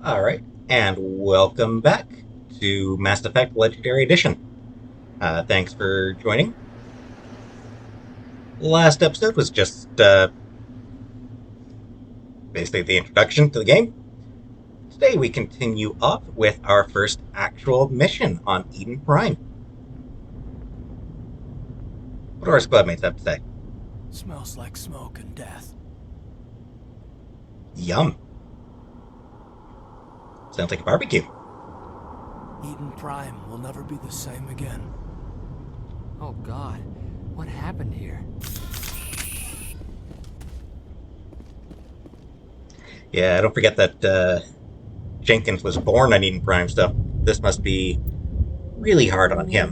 Alright, and welcome back to Mass Effect Legendary Edition. Thanks for joining. Last episode was just basically the introduction to the game. Today we continue up with our first actual mission on Eden Prime. What do our squadmates have to say? Smells like smoke and death. Yum. Sounds like a barbecue. Eden Prime will never be the same again. Oh God, what happened here? Yeah, don't forget that Jenkins was born on Eden Prime, so this must be really hard on him.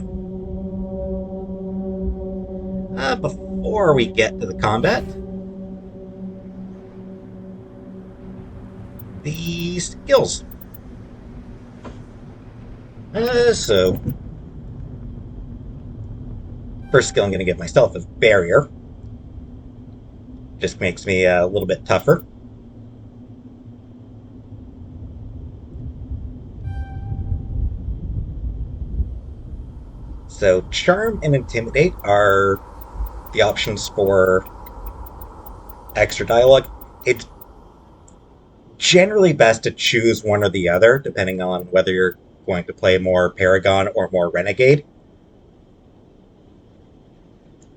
Before we get to the combat, the skills. So, first skill I'm going to give myself is Barrier. Just makes me a little bit tougher. So, Charm and Intimidate are the options for extra dialogue. It's generally best to choose one or the other, depending on whether you're going to play more Paragon or more Renegade.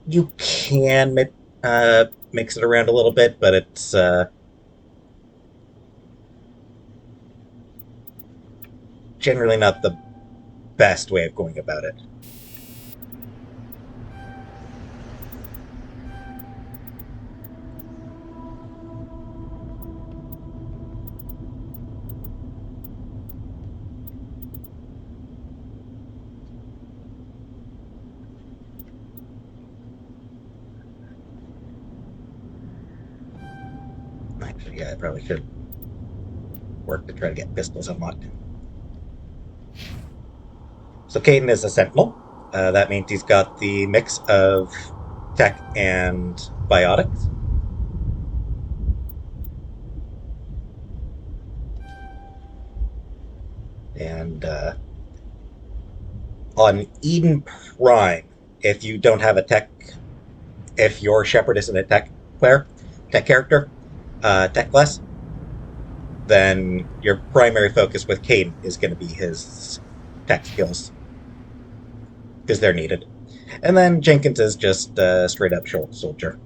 You can mix it around a little bit, but it's generally not the best way of going about it. Actually, yeah, I probably should work to try to get pistols unlocked. So Caden is a Sentinel. That means he's got the mix of tech and biotics. And on Eden Prime, if you don't have a tech, if your Shepard isn't a tech character, tech class, then your primary focus with Caden is going to be his tech skills, because they're needed. And then Jenkins is just a straight up soldier.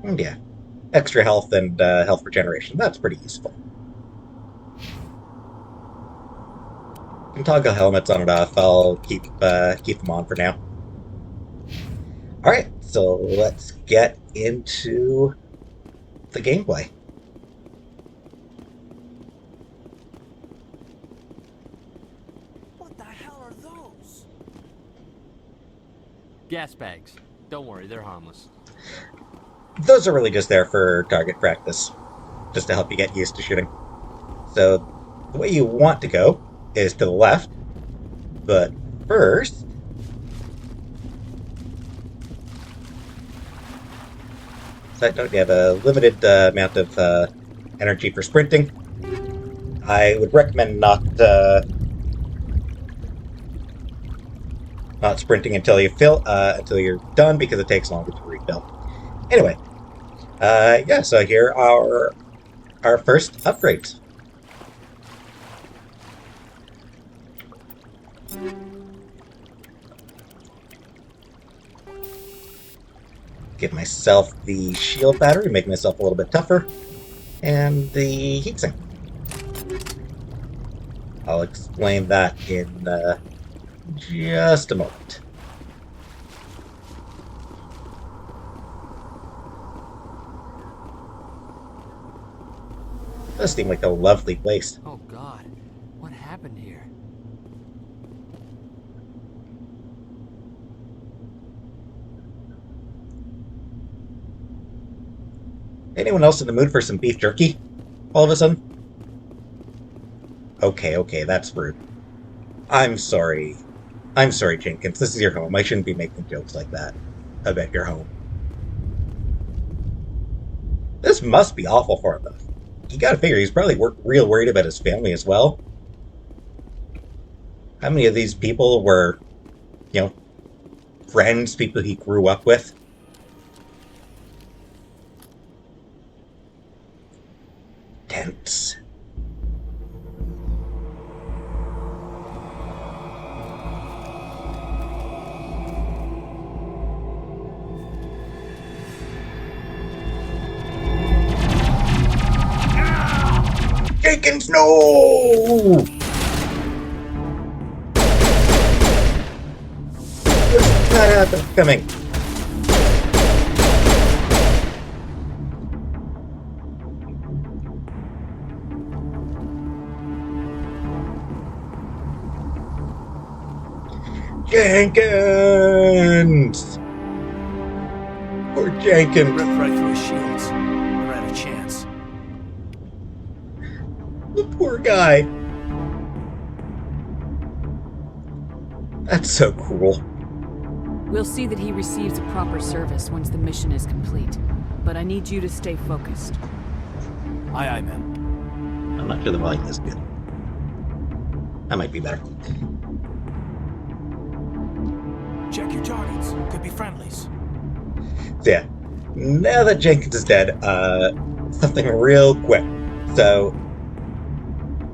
And yeah, extra health and health regeneration. That's pretty useful. Can toggle helmets on and off. I'll keep them on for now. Alright, so let's get into the gameplay. What the hell are those? Gas bags. Don't worry, they're harmless. Those are really just there for target practice, just to help you get used to shooting. So the way you want to go is to the left, but first, side note, you have a limited amount of energy for sprinting. I would recommend not sprinting until you until you're done, because it takes longer to refill. Anyway, yeah. So here are our first upgrades. Give myself the shield battery, make myself a little bit tougher, and the heatsink. I'll explain that in just a moment. Does seem like a lovely place. Oh God, what happened here? Anyone else in the mood for some beef jerky? All of a sudden? Okay, that's rude. I'm sorry. I'm sorry, Jenkins. This is your home. I shouldn't be making jokes like that about your home. This must be awful for him, though. You gotta figure he's probably real worried about his family as well. How many of these people were, friends, people he grew up with? Tense. Jenkins, no! This is not coming. Jenkins! Poor Jenkins. Ripped right through his shields. Never had a chance. The poor guy. That's so cruel. We'll see that he receives a proper service once the mission is complete. But I need you to stay focused. Aye, aye, ma'am. I'm not sure the volume is good. That might be better. Check your targets. Could be friendlies. So yeah, now that Jenkins is dead, something real quick. So,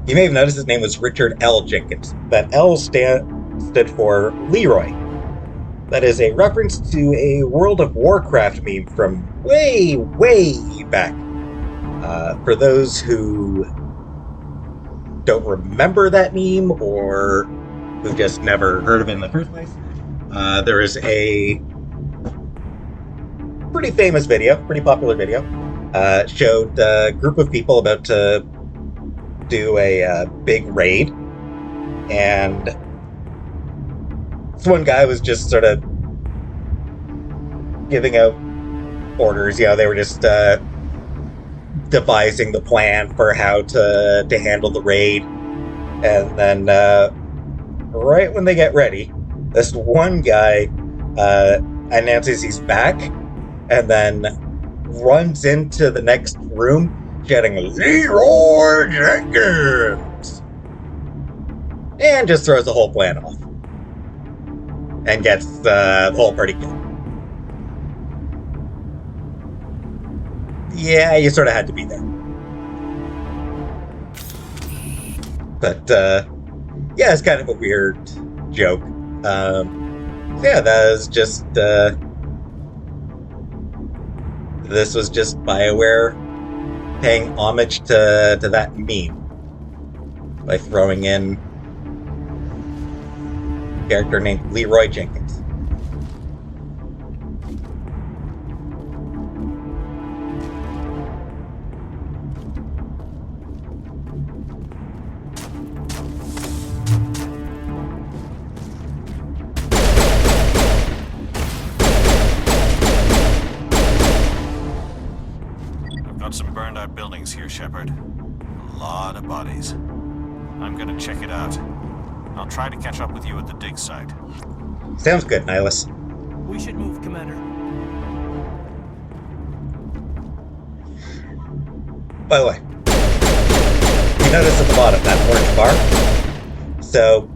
you may have noticed his name was Richard L. Jenkins. That L stood for Leroy. That is a reference to a World of Warcraft meme from way, way back. For those who don't remember that meme or who just never heard of it in the first place, there is a pretty famous video, pretty popular video, showed a group of people about to do a big raid, and this one guy was just sort of giving out orders. They were just devising the plan for how to handle the raid, and then right when they get ready, this one guy announces he's back, and then runs into the next room shouting, "Leroy Jenkins!" And just throws the whole plan off. And gets the whole party killed. Yeah, you sort of had to be there. But, yeah, it's kind of a weird joke. Yeah, that was just, this was just BioWare paying homage to that meme by throwing in a character named Leroy Jenkins. Some burned out buildings here, Shepard. A lot of bodies. I'm gonna check it out. I'll try to catch up with you at the dig site. Sounds good, Nihilus. We should move, Commander. By the way, you notice at the bottom that orange bar? So,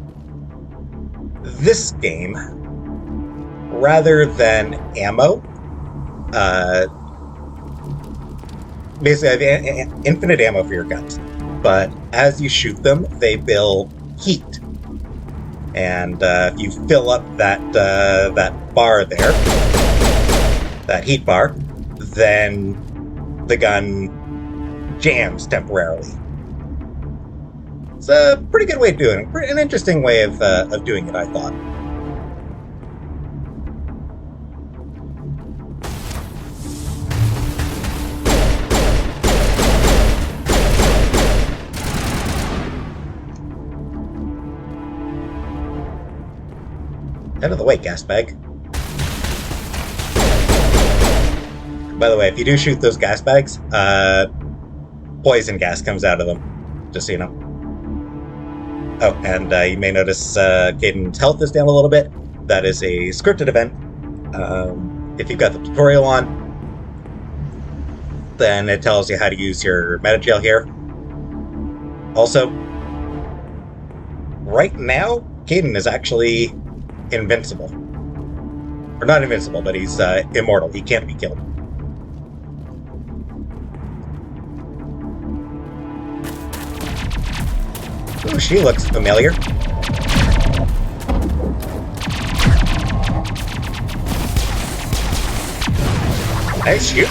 this game, rather than ammo, basically, I have infinite ammo for your guns, but as you shoot them, they build heat. And if you fill up that bar there, that heat bar, then the gun jams temporarily. It's a pretty good way of doing it. An interesting way of doing it, I thought. Out of the way, gas bag. By the way, if you do shoot those gas bags, poison gas comes out of them. Just so you know. Oh, and you may notice Caden's health is down a little bit. That is a scripted event. If you've got the tutorial on, then it tells you how to use your meta-gel here. Also, right now, Caden is actually invincible. Or not invincible, but he's immortal. He can't be killed. Ooh, she looks familiar. Nice shoot.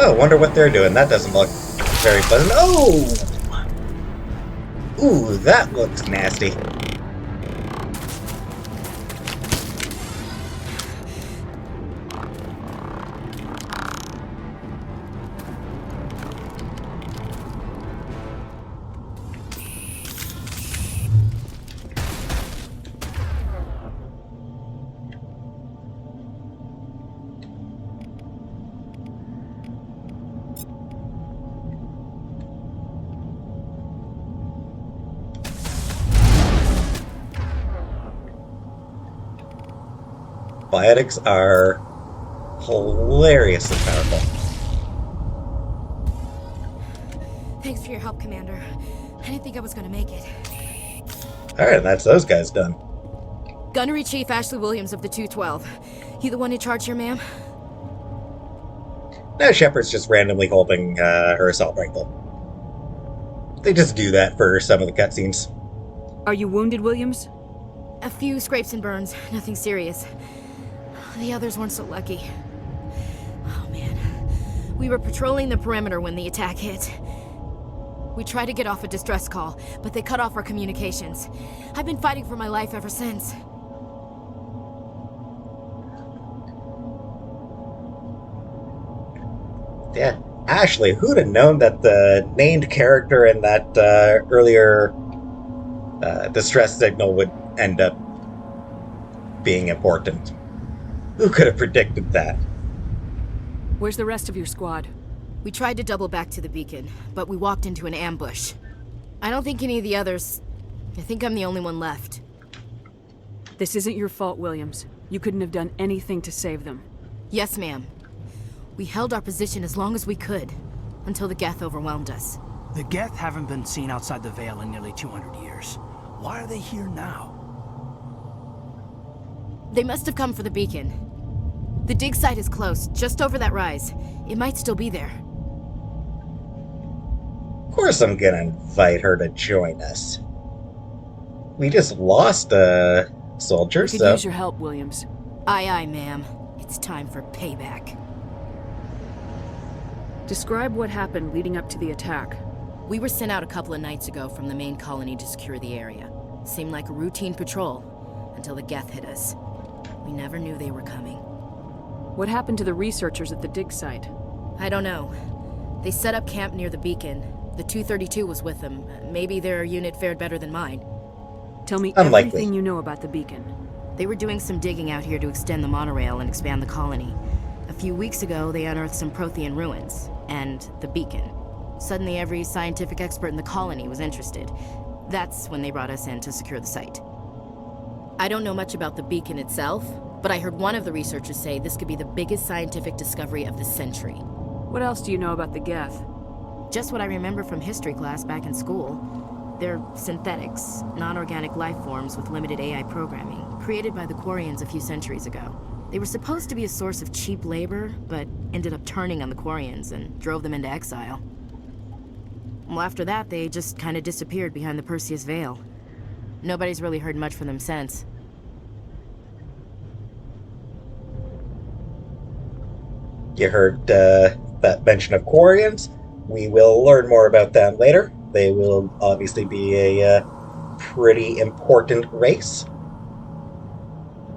Oh, wonder what they're doing. That doesn't look very pleasant. Oh! Ooh, that looks nasty. Biotics are hilariously powerful. Thanks for your help, Commander. I didn't think I was gonna make it. Alright, that's those guys done. Gunnery Chief Ashley Williams of the 212. You the one in charge here, ma'am? Now Shepard's just randomly holding her assault rifle. They just do that for some of the cutscenes. Are you wounded, Williams? A few scrapes and burns, nothing serious. The others weren't so lucky. Oh man. We were patrolling the perimeter when the attack hit. We tried to get off a distress call, but they cut off our communications. I've been fighting for my life ever since. Yeah, Ashley, who'd have known that the named character in that earlier distress signal would end up being important? Who could have predicted that? Where's the rest of your squad? We tried to double back to the beacon, but we walked into an ambush. I don't think any of the others... I think I'm the only one left. This isn't your fault, Williams. You couldn't have done anything to save them. Yes, ma'am. We held our position as long as we could, until the Geth overwhelmed us. The Geth haven't been seen outside the Veil in nearly 200 years. Why are they here now? They must have come for the beacon. The dig site is close, just over that rise. It might still be there. Of course I'm gonna invite her to join us. We just lost a soldier, We could so... use your help, Williams. Aye, aye, ma'am. It's time for payback. Describe what happened leading up to the attack. We were sent out a couple of nights ago from the main colony to secure the area. Seemed like a routine patrol, until the Geth hit us. We never knew they were coming. What happened to the researchers at the dig site? I don't know. They set up camp near the beacon. The 232 was with them. Maybe their unit fared better than mine. Tell me Unlikely. everything you know about the beacon. They were doing some digging out here to extend the monorail and expand the colony. A few weeks ago, they unearthed some Prothean ruins, and the beacon. Suddenly, every scientific expert in the colony was interested. That's when they brought us in to secure the site. I don't know much about the beacon itself, but I heard one of the researchers say this could be the biggest scientific discovery of the century. What else do you know about the Geth? Just what I remember from history class back in school. They're synthetics, non-organic life forms with limited AI programming, created by the Quarians a few centuries ago. They were supposed to be a source of cheap labor, but ended up turning on the Quarians and drove them into exile. Well, after that, they just kind of disappeared behind the Perseus Veil. Nobody's really heard much from them since. You heard that mention of Quarians. We will learn more about them later. They will obviously be a pretty important race.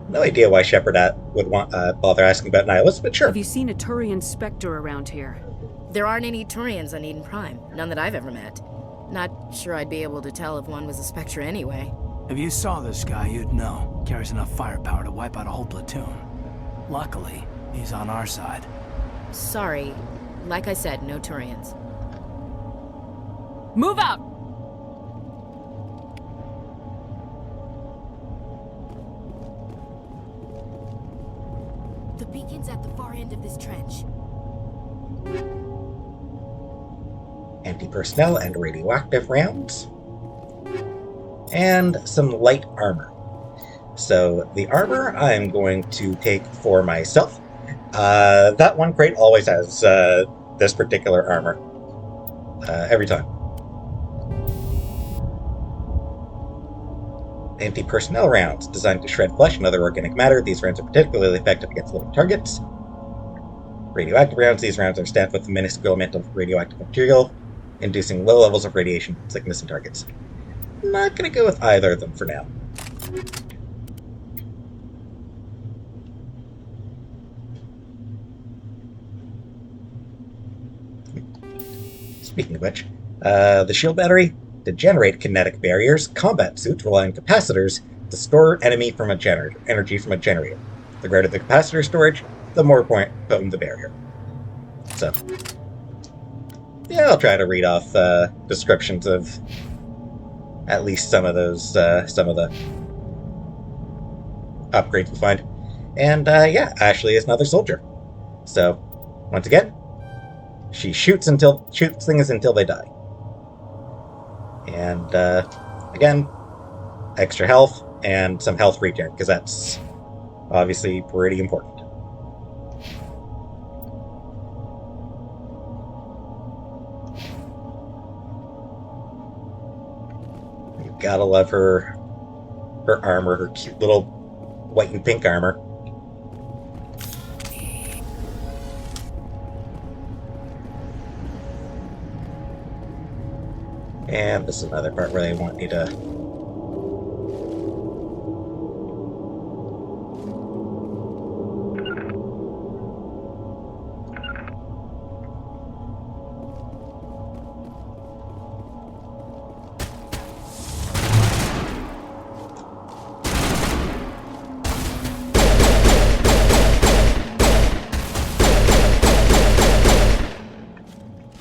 No idea why Shepard would bother asking about Nihilus, but sure. Have you seen a Turian Spectre around here? There aren't any Turians on Eden Prime. None that I've ever met. Not sure I'd be able to tell if one was a Spectre anyway. If you saw this guy, you'd know. Carries enough firepower to wipe out a whole platoon. Luckily, he's on our side. Sorry, Like I said, no Turians. Move out! The beacon's at the far end of this trench. Anti-personnel and radioactive rounds. And some light armor. So the armor I'm going to take for myself. That one crate always has this particular armor. Every time. Anti-personnel rounds, designed to shred flesh and other organic matter. These rounds are particularly effective against living targets. Radioactive rounds, these rounds are stamped with a minuscule amount of radioactive material, inducing low levels of radiation sickness in targets. Not going to go with either of them for now. Speaking of which, the shield battery. To generate kinetic barriers, combat suits rely on capacitors to store energy from a generator. The greater the capacitor storage, the more potent the barrier. So, yeah, I'll try to read off descriptions of at least some of those, some of the upgrades we find. And yeah, Ashley is another soldier. So, once again, she shoots things until they die. And again, extra health and some health regen, because that's obviously pretty important. You gotta love her armor, her cute little white and pink armor. And this is another part where they want you to...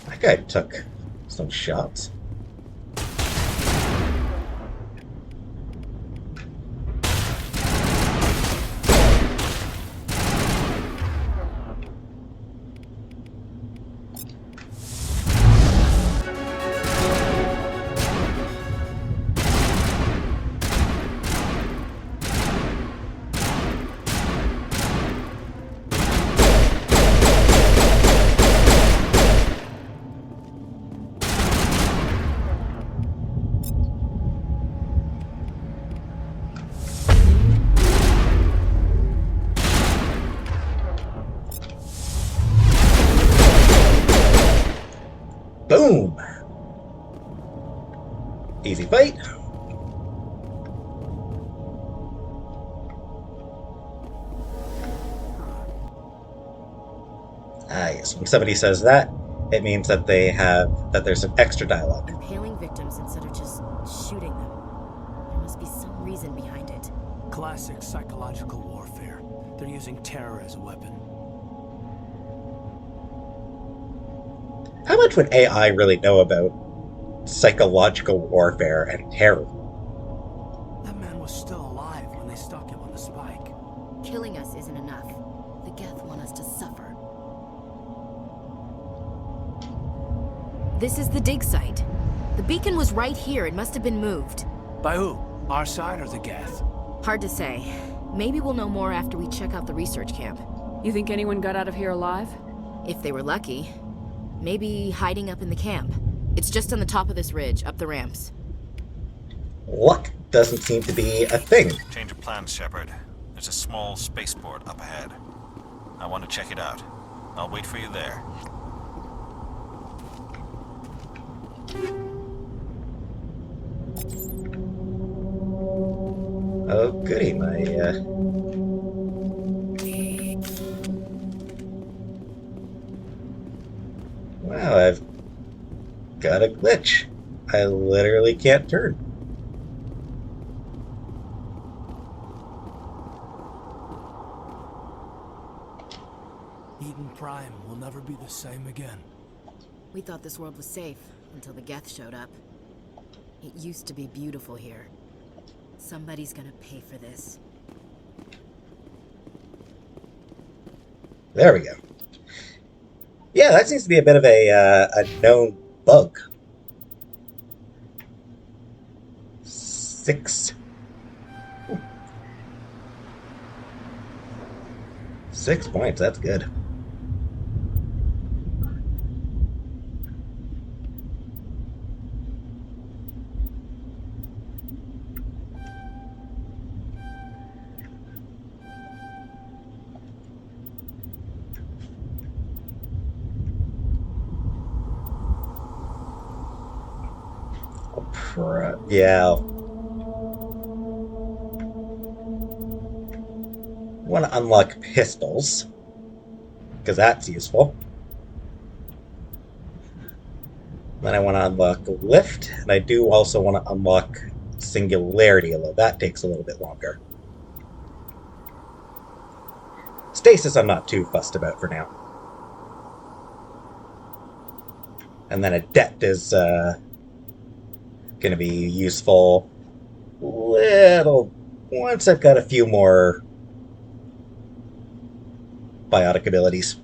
That guy took some shots. Boom! Easy fight. Yes, when somebody says that, it means that there's some extra dialogue. Impaling victims instead of just shooting them. There must be some reason behind it. Classic psychological warfare. They're using terror as a weapon. How much would AI really know about psychological warfare and terror? That man was still alive when they stuck him on the spike. Killing us isn't enough. The Geth want us to suffer. This is the dig site. The beacon was right here. It must have been moved. By who? Our side or the Geth? Hard to say. Maybe we'll know more after we check out the research camp. You think anyone got out of here alive? If they were lucky. Maybe hiding up in the camp. It's just on the top of this ridge, up the ramps. Luck doesn't seem to be a thing. Change of plans, Shepard. There's a small spaceport up ahead. I want to check it out. I'll wait for you there. Oh, goody, Wow, I've got a glitch. I literally can't turn. Eden crime will never be the same again. We thought this world was safe until the Geth showed up. It used to be beautiful here. Somebody's gonna pay for this. There we go. Yeah, that seems to be a bit of a known bug. 6. 6 points, that's good. Yeah. Want to unlock pistols, because that's useful. Then I want to unlock lift, and I do also want to unlock singularity, although that takes a little bit longer. Stasis I'm not too fussed about for now. And then adept is going to be useful little once I've got a few more biotic abilities.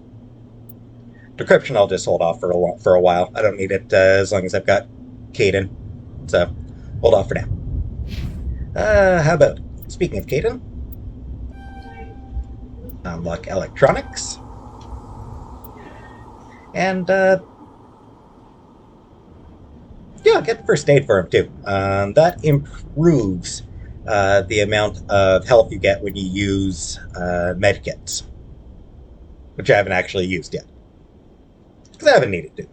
Decryption I'll just hold off for a while. I don't need it as long as I've got Caden. So, hold off for now. How about, speaking of Caden, unlock electronics. And, yeah, get first aid for him too. That improves the amount of health you get when you use medkits, which I haven't actually used yet, because I haven't needed to.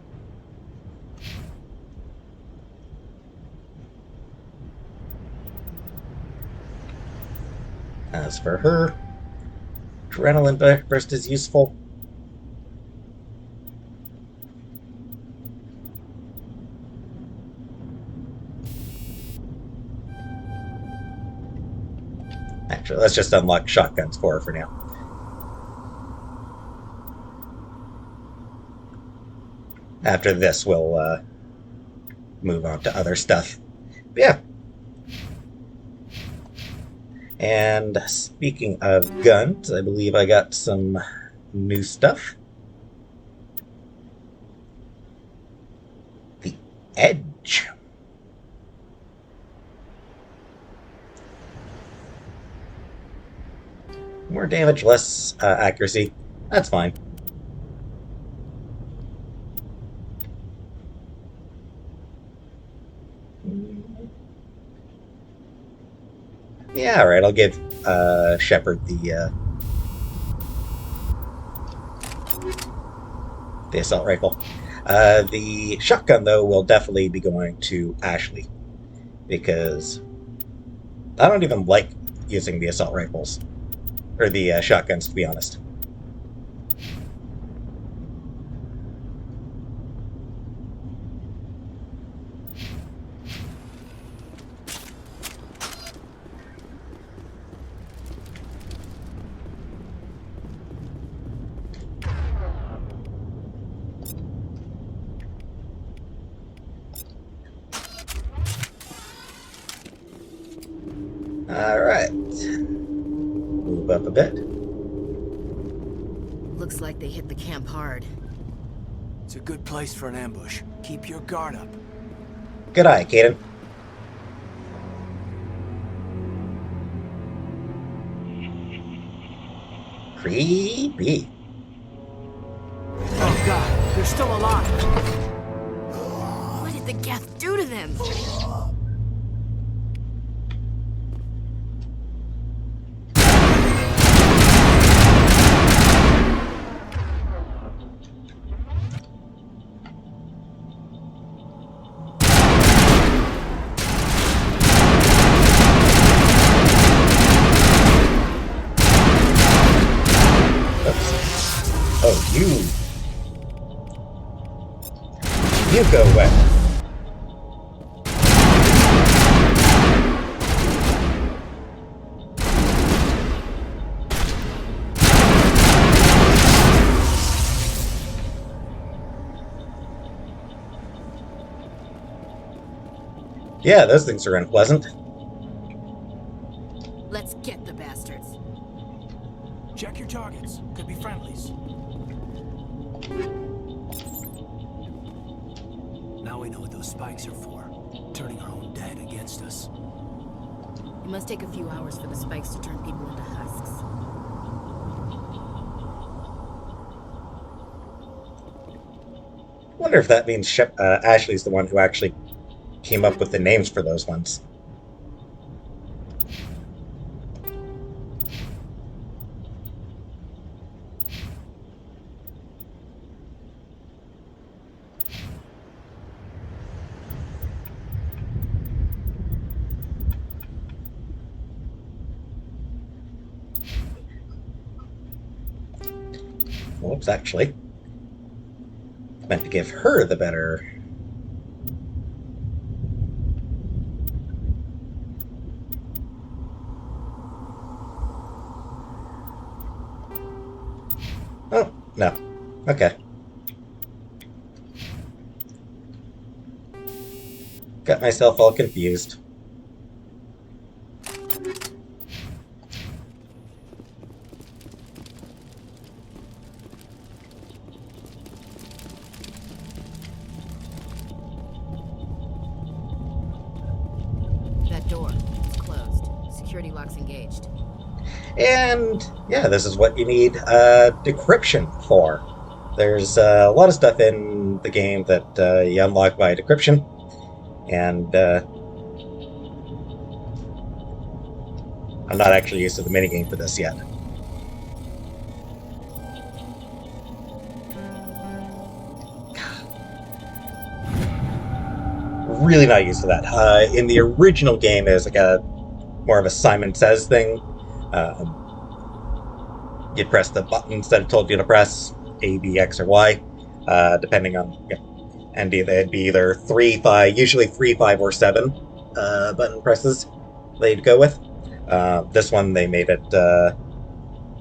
As for her, adrenaline burst is useful. Actually, let's just unlock shotguns for her for now. After this, we'll move on to other stuff. But yeah. And speaking of guns, I believe I got some new stuff. The Edge. More damage, less accuracy. That's fine. Yeah, alright, I'll give Shepard the assault rifle. The shotgun, though, will definitely be going to Ashley, because I don't even like using the assault rifles. Or the shotguns, to be honest. Alright. Move up a bit. Looks like they hit the camp hard. It's a good place for an ambush. Keep your guard up. Good eye, Caden. Creepy. Oh god, they're still alive. What did the Geth do to them? You go away. Yeah, those things are unpleasant. Let's get the bastards. Check your targets. Could be friendlies. Now we know what those spikes are for. Turning our own dead against us. It must take a few hours for the spikes to turn people into husks. I wonder if that means Ashley's the one who actually came up with the names for those ones. Whoops, actually. Meant to give her the better. Oh, no. Okay. Got myself all confused. That door, it's closed. Security lock's engaged. And yeah, this is what you need decryption for. There's a lot of stuff in the game that you unlock by decryption, and I'm not actually used to the minigame for this yet. Really not used to that. In the original game, there's like a more of a Simon Says thing. You'd press the buttons that it told you to press, A, B, X, or Y, depending on, and they'd be either 3, 5, usually 3, 5, or 7 button presses they'd go with. This one, they made it a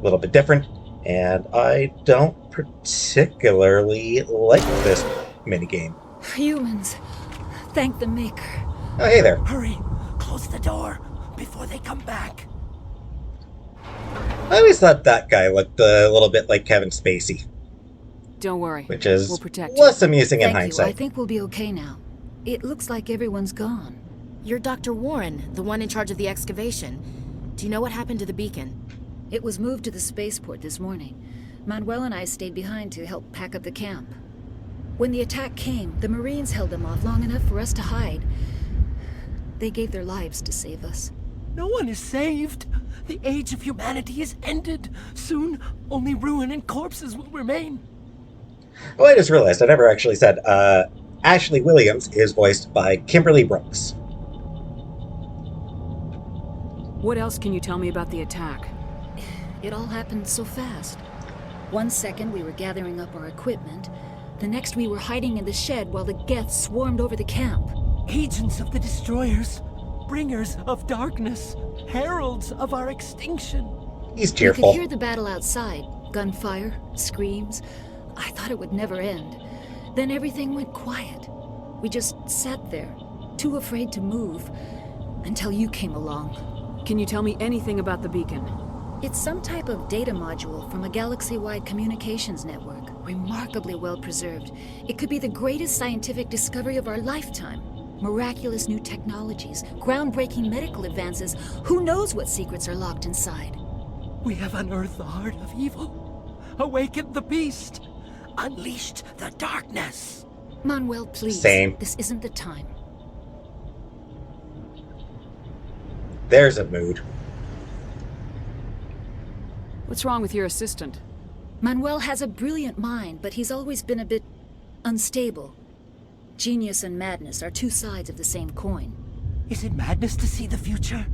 little bit different, and I don't particularly like this minigame. Humans. Thank the Maker. Oh, hey there. Hurry! Close the door before they come back. I always thought that guy looked a little bit like Kevin Spacey, Don't worry. which is We'll protect less you. amusing in Thank you. I hindsight. think we'll be okay now. It looks like everyone's gone. You're Dr. Warren, the one in charge of the excavation. Do you know what happened to the beacon? It was moved to the spaceport this morning. Manuel and I stayed behind to help pack up the camp. When the attack came, the Marines held them off long enough for us to hide. They gave their lives to save us. No one is saved. The age of humanity is ended. Soon, only ruin and corpses will remain. Oh, I just realized I never actually said Ashley Williams is voiced by Kimberly Brooks. What else can you tell me about the attack? It all happened so fast. One second we were gathering up our equipment. The next we were hiding in the shed while the Geths swarmed over the camp. Agents of the destroyers, bringers of darkness, heralds of our extinction. He's We cheerful. could hear the battle outside. Gunfire, screams. I thought it would never end. Then everything went quiet. We just sat there, too afraid to move, until you came along. Can you tell me anything about the beacon? It's some type of data module from a galaxy-wide communications network. Remarkably well preserved. It could be the greatest scientific discovery of our lifetime. Miraculous new technologies, groundbreaking medical advances. Who knows what secrets are locked inside? We have unearthed the heart of evil, awakened the beast, unleashed the darkness. Manuel, please. Same. This isn't the time. There's a mood. What's wrong with your assistant? Manuel has a brilliant mind, but he's always been a bit unstable. Genius and madness are two sides of the same coin. Is it madness to see the future?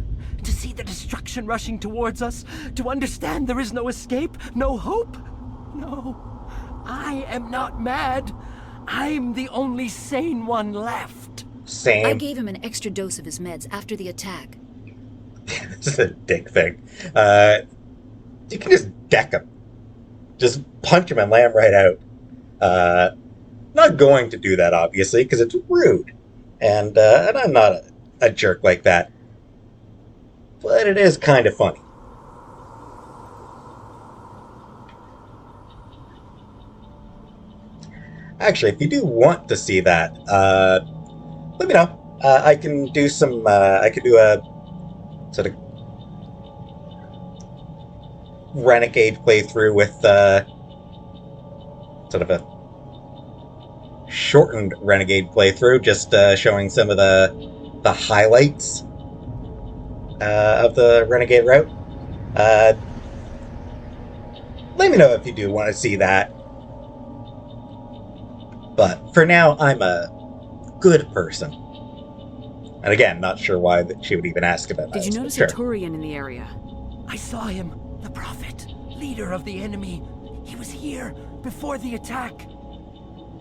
To see the destruction rushing towards us? To understand there is no escape? No hope? No. I am not mad. I'm the only sane one left. Same. I gave him an extra dose of his meds after the attack. This is a dick thing. You can just deck him. Just punch him and lay him right out. Not going to do that, obviously, because it's rude. And I'm not a jerk like that. But it is kind of funny. Actually, if you do want to see that, let me know. I can do some. I could do a sort of renegade playthrough with sort of a shortened renegade playthrough, just showing some of the highlights of the renegade route. Let me know if you do want to see that. But for now, I'm a good person. And again, not sure why that she would even ask about that. Did you notice sure. a Turian in the area? I saw him, the Prophet, leader of the enemy. He was here before the attack.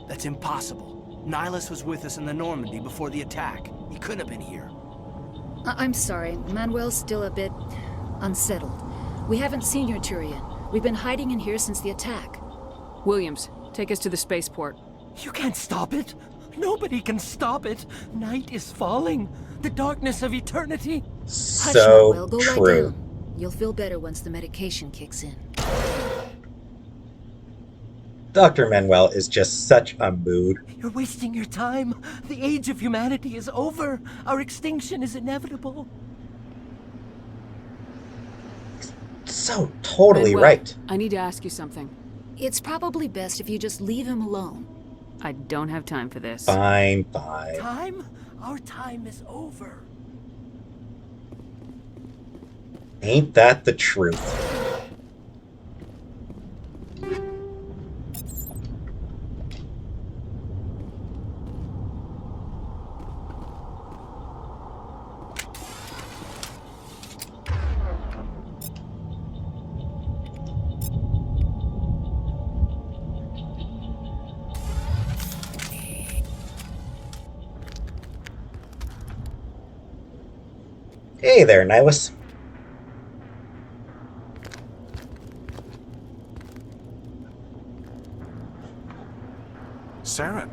That's impossible. Nihilus was with us in the Normandy before the attack. He couldn't have been here. I'm sorry. Manuel's still a bit unsettled. We haven't seen your Turian. We've been hiding in here since the attack. Williams, take us to the spaceport. You can't stop it. Nobody can stop it. Night is falling. The darkness of eternity. Hush, So Manuel, go lie true. down. You'll feel better once the medication kicks in. Dr. Manuel is just such a mood. You're wasting your time. The age of humanity is over. Our extinction is inevitable. So totally Manuel, right. I need to ask you something. It's probably best if you just leave him alone. I don't have time for this. Fine, fine. Time? Our time is over. Ain't that the truth? Hey there, Nihilus. Saren.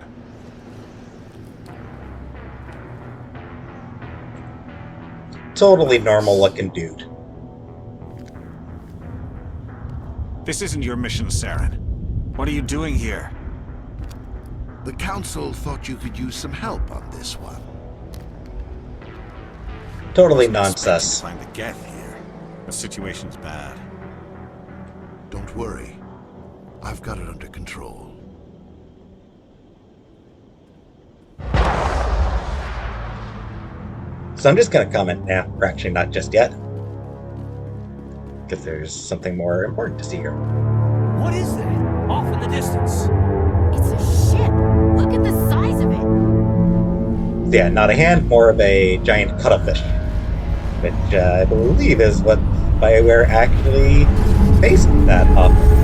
Totally normal looking dude. This isn't your mission, Saren. What are you doing here? The Council thought you could use some help on this one. Totally Wasn't expecting nonsense. to find the Geth here. The situation's bad. Don't worry. I've got it under control. So I'm just gonna comment now, or actually not just yet. Because there's something more important to see here. What is that? Off in the distance. It's a ship. Look at the size of it. Yeah, not a hand, more of a giant cuttlefish. Which I believe is what BioWare actually based that off of.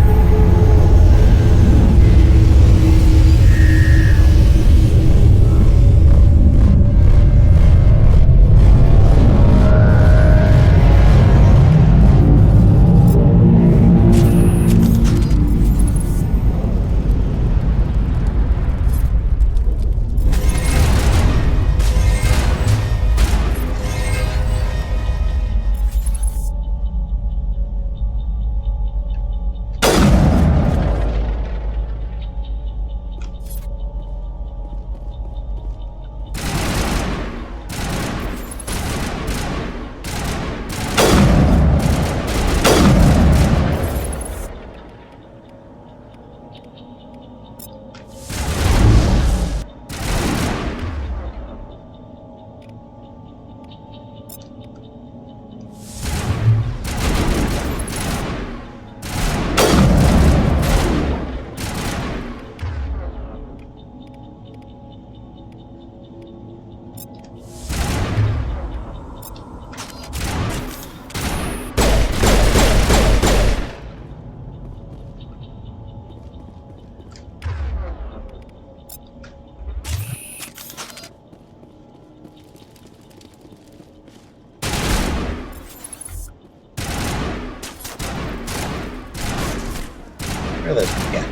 Where are those? Yeah.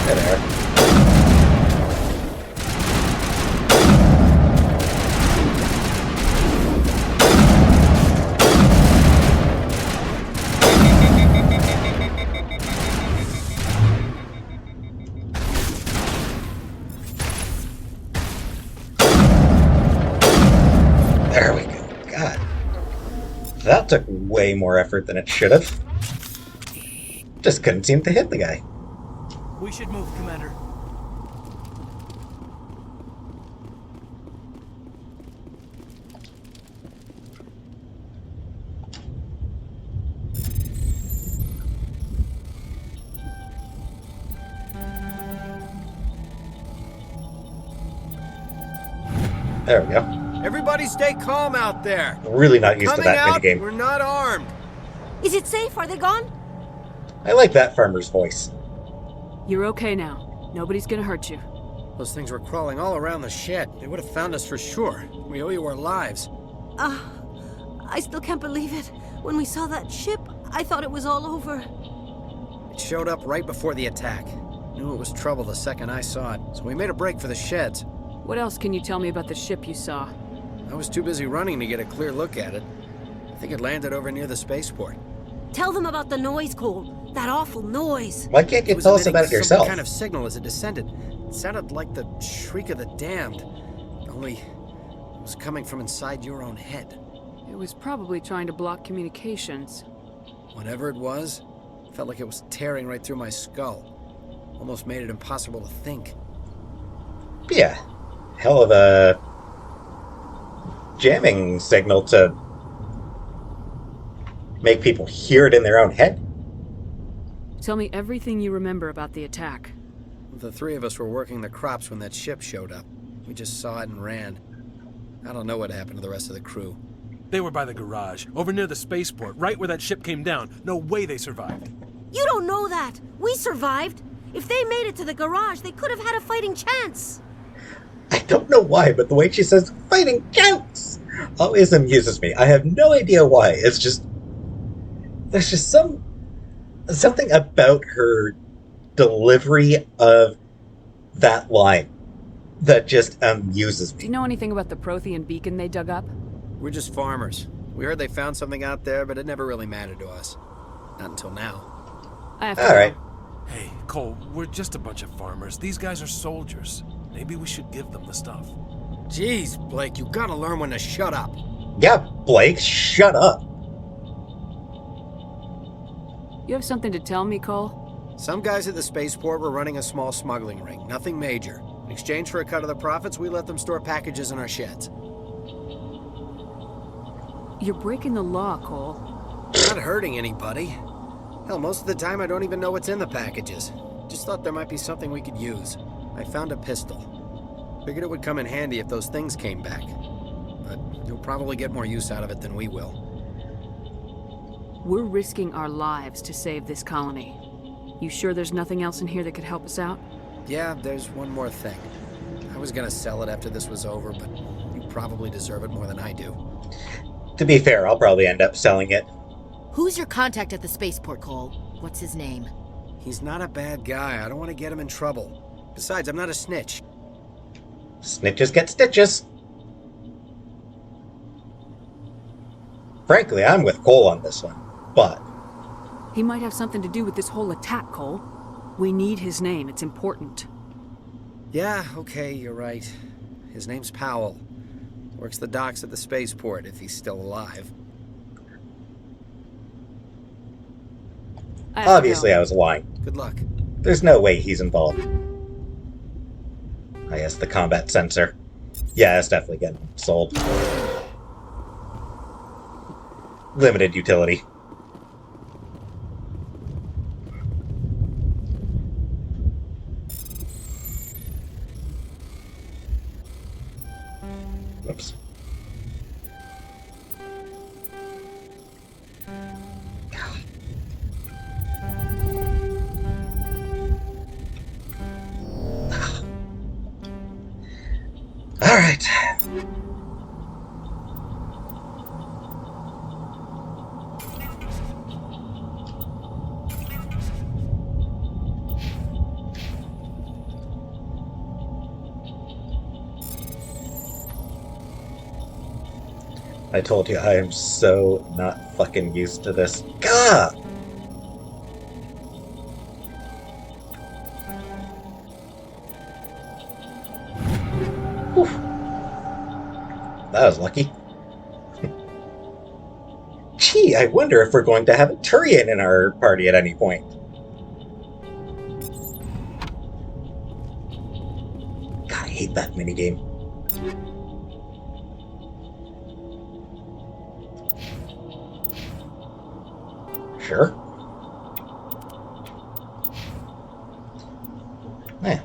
There they are. That took way more effort than it should have. Just couldn't seem to hit the guy. We should move, Commander. There we go. Everybody stay calm out there. Really not used to that minigame. We're not armed. Is it safe? Are they gone? I like that farmer's voice. You're okay now. Nobody's gonna hurt you. Those things were crawling all around the shed. They would have found us for sure. We owe you our lives. I still can't believe it. When we saw that ship, I thought it was all over. It showed up right before the attack. Knew it was trouble the second I saw it, so we made a break for the sheds. What else can you tell me about the ship you saw? I was too busy running to get a clear look at it. I think it landed over near the spaceport. Tell them about the noise, Cole. That awful noise. Why can't you was tell us emitting about it yourself? Some kind of signal as it descended. It sounded like the shriek of the damned. Only it was coming from inside your own head. It was probably trying to block communications. Whatever it was, felt like it was tearing right through my skull. Almost made it impossible to think. Yeah. Hell of a jamming signal to make people hear it in their own head. Tell me everything you remember about the attack. The three of us were working the crops when that ship showed up. We just saw it and ran. I don't know what happened to the rest of the crew. They were by the garage, over near the spaceport, right where that ship came down. No way they survived. You don't know that. We survived. If they made it to the garage, they could have had a fighting chance. I don't know why, but the way she says fighting counts always amuses me. I have no idea why. It's just there's just something about her delivery of that line that just amuses Do me. you know anything about the Prothean beacon they dug up? We're just farmers. We heard they found something out there, but it never really mattered to us. Not until now. I have to All go. right. Hey, Cole, we're just a bunch of farmers. These guys are soldiers. Maybe we should give them the stuff. Jeez, Blake, you gotta learn when to shut up. Yeah, Blake, shut up. You have something to tell me, Cole? Some guys at the spaceport were running a small smuggling ring, nothing major. In exchange for a cut of the profits, we let them store packages in our sheds. You're breaking the law, Cole. Not hurting anybody. Hell, most of the time I don't even know what's in the packages. Just thought there might be something we could use. I found a pistol. Figured it would come in handy if those things came back. But you'll probably get more use out of it than we will. We're risking our lives to save this colony. You sure there's nothing else in here that could help us out? Yeah, there's one more thing. I was gonna sell it after this was over, but you probably deserve it more than I do. To be fair, I'll probably end up selling it. Who's your contact at the spaceport, Cole? What's his name? He's not a bad guy. I don't want to get him in trouble. Besides, I'm not a snitch. Snitches get stitches. Frankly, I'm with Cole on this one, but He might have something to do with this whole attack, Cole. We need his name. It's important. Yeah, okay, you're right. His name's Powell. Works the docks at the spaceport, if he's still alive. obviously I was lying. Good luck. There's no way he's involved. I guess the combat sensor. Yeah, it's definitely getting sold. Limited utility. Whoops. All right. I told you I am so not fucking used to this. Gah! Whew. That was lucky. Gee, I wonder if we're going to have a Turian in our party at any point. God, I hate that minigame. Sure. Yeah.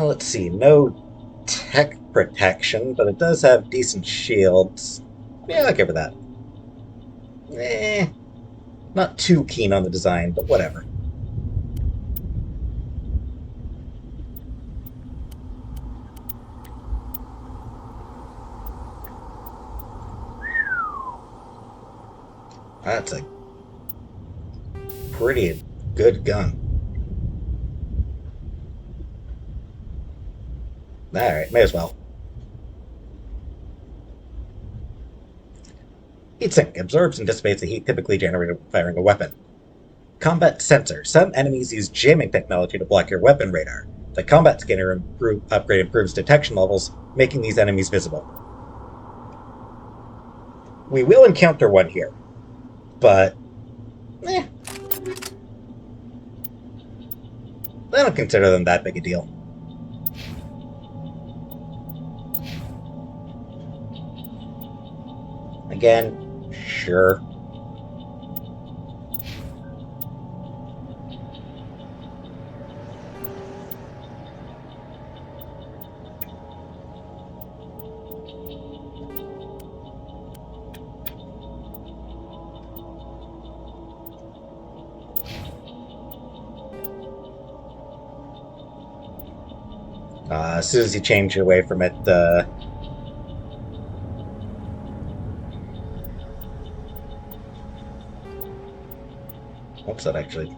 Let's see. No tech protection, but it does have decent shields. Yeah, I'll give her that. Not too keen on the design, but whatever. That's a pretty good gun. Alright, may as well. Heatsink absorbs and dissipates the heat typically generated when firing a weapon. Combat sensor. Some enemies use jamming technology to block your weapon radar. The combat scanner upgrade improves detection levels, making these enemies visible. We will encounter one here, but I don't consider them that big a deal. Again, sure. As soon as you change away from it, what's that actually?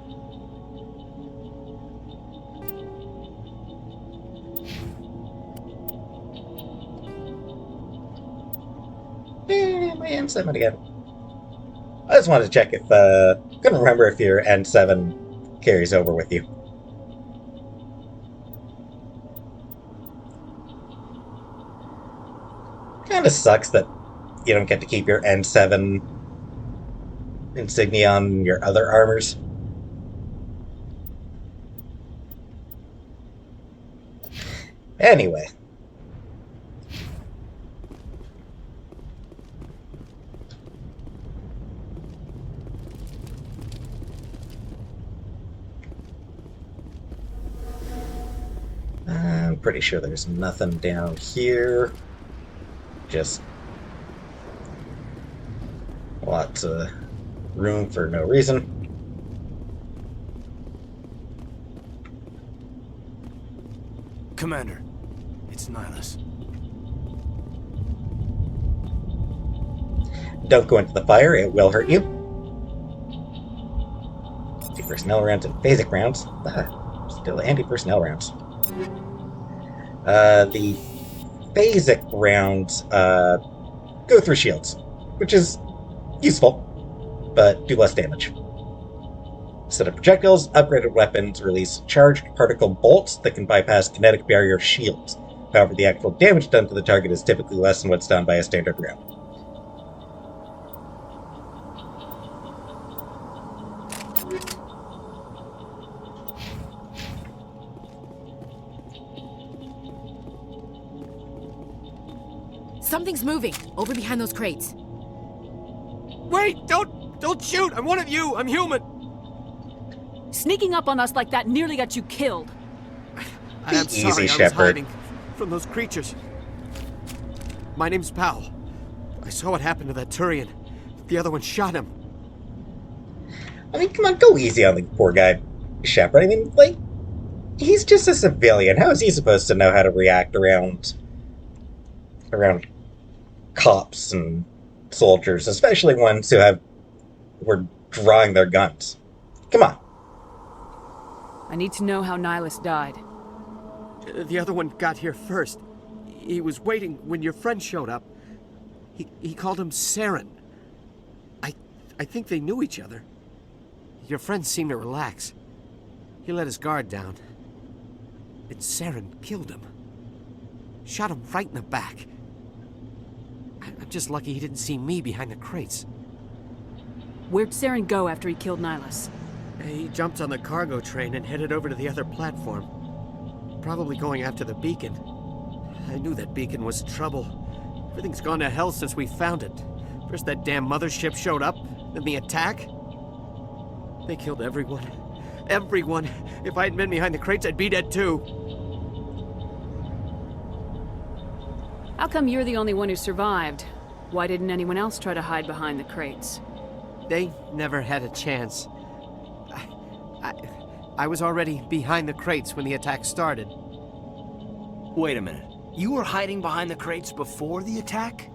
My N7 again. I just wanted to check if, couldn't remember if your N7 carries over with you. Kinda sucks that you don't get to keep your N7 insignia on your other armors. Anyway. I'm pretty sure there's nothing down here. Just lots of room for no reason. Commander, it's Nihilus. Don't go into the fire, it will hurt you. Anti-personnel rounds and phasic rounds. Still anti-personnel rounds. The phasic rounds go through shields, which is useful, but do less damage. Instead of projectiles, upgraded weapons release charged particle bolts that can bypass kinetic barrier shields. However, the actual damage done to the target is typically less than what's done by a standard round. Something's moving over behind those crates. Wait! Don't shoot! I'm one of you! I'm human! Sneaking up on us like that nearly got you killed. I'm Easy, sorry, I was Shepard. hiding from those creatures. My name's Powell. I saw what happened to that Turian. The other one shot him. I mean, come on, go easy on the poor guy, Shepard. I mean, like, he's just a civilian. How is he supposed to know how to react around cops and soldiers, especially ones who were drawing their guns? Come on. I need to know how Nihilus died. The other one got here first. He was waiting when your friend showed up. He called him Saren. I think they knew each other. Your friend seemed to relax. He let his guard down. And Saren killed him. Shot him right in the back. I'm just lucky he didn't see me behind the crates. Where'd Saren go after he killed Nihilus? He jumped on the cargo train and headed over to the other platform. Probably going after the beacon. I knew that beacon was trouble. Everything's gone to hell since we found it. First that damn mothership showed up, then the attack. They killed everyone. Everyone. If I hadn't been behind the crates, I'd be dead too. How come you're the only one who survived? Why didn't anyone else try to hide behind the crates? They never had a chance. I was already behind the crates when the attack started. Wait a minute. You were hiding behind the crates before the attack?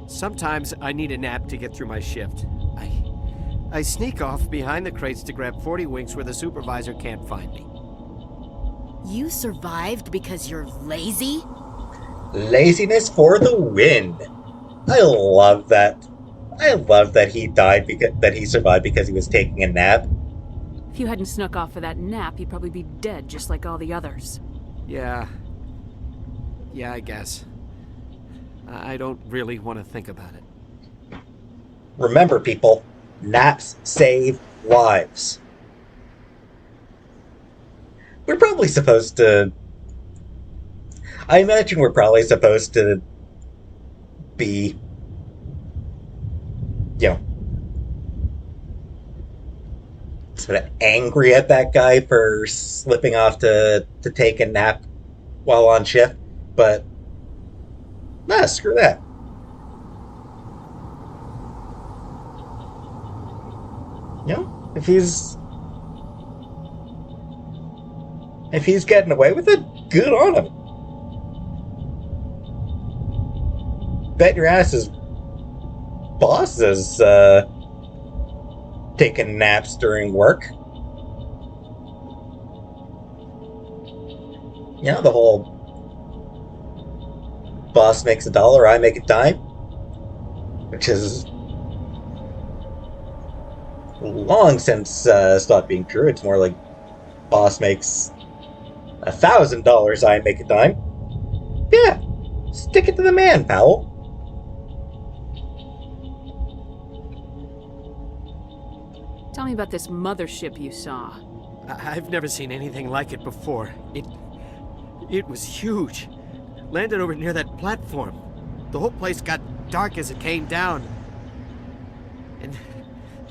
Sometimes I need a nap to get through my shift. I sneak off behind the crates to grab 40 winks where the supervisor can't find me. You survived because you're lazy? Laziness for the win. I love that. I love that he died that he survived because he was taking a nap. If you hadn't snuck off for that nap, you'd probably be dead just like all the others. Yeah, I guess. I don't really want to think about it. Remember, people, naps save lives. We're probably supposed to... I imagine we're probably supposed to be, sort of angry at that guy for slipping off to take a nap while on shift, but nah, screw that. If he's getting away with it, good on him. Bet your ass his boss is taking naps during work. The whole boss makes $1, I make a dime, which is long since stopped being true. It's more like boss makes $1,000, I make a dime. Yeah, stick it to the man, Powell. Tell me about this mothership you saw. I've never seen anything like it before. It was huge. Landed over near that platform. The whole place got dark as it came down. And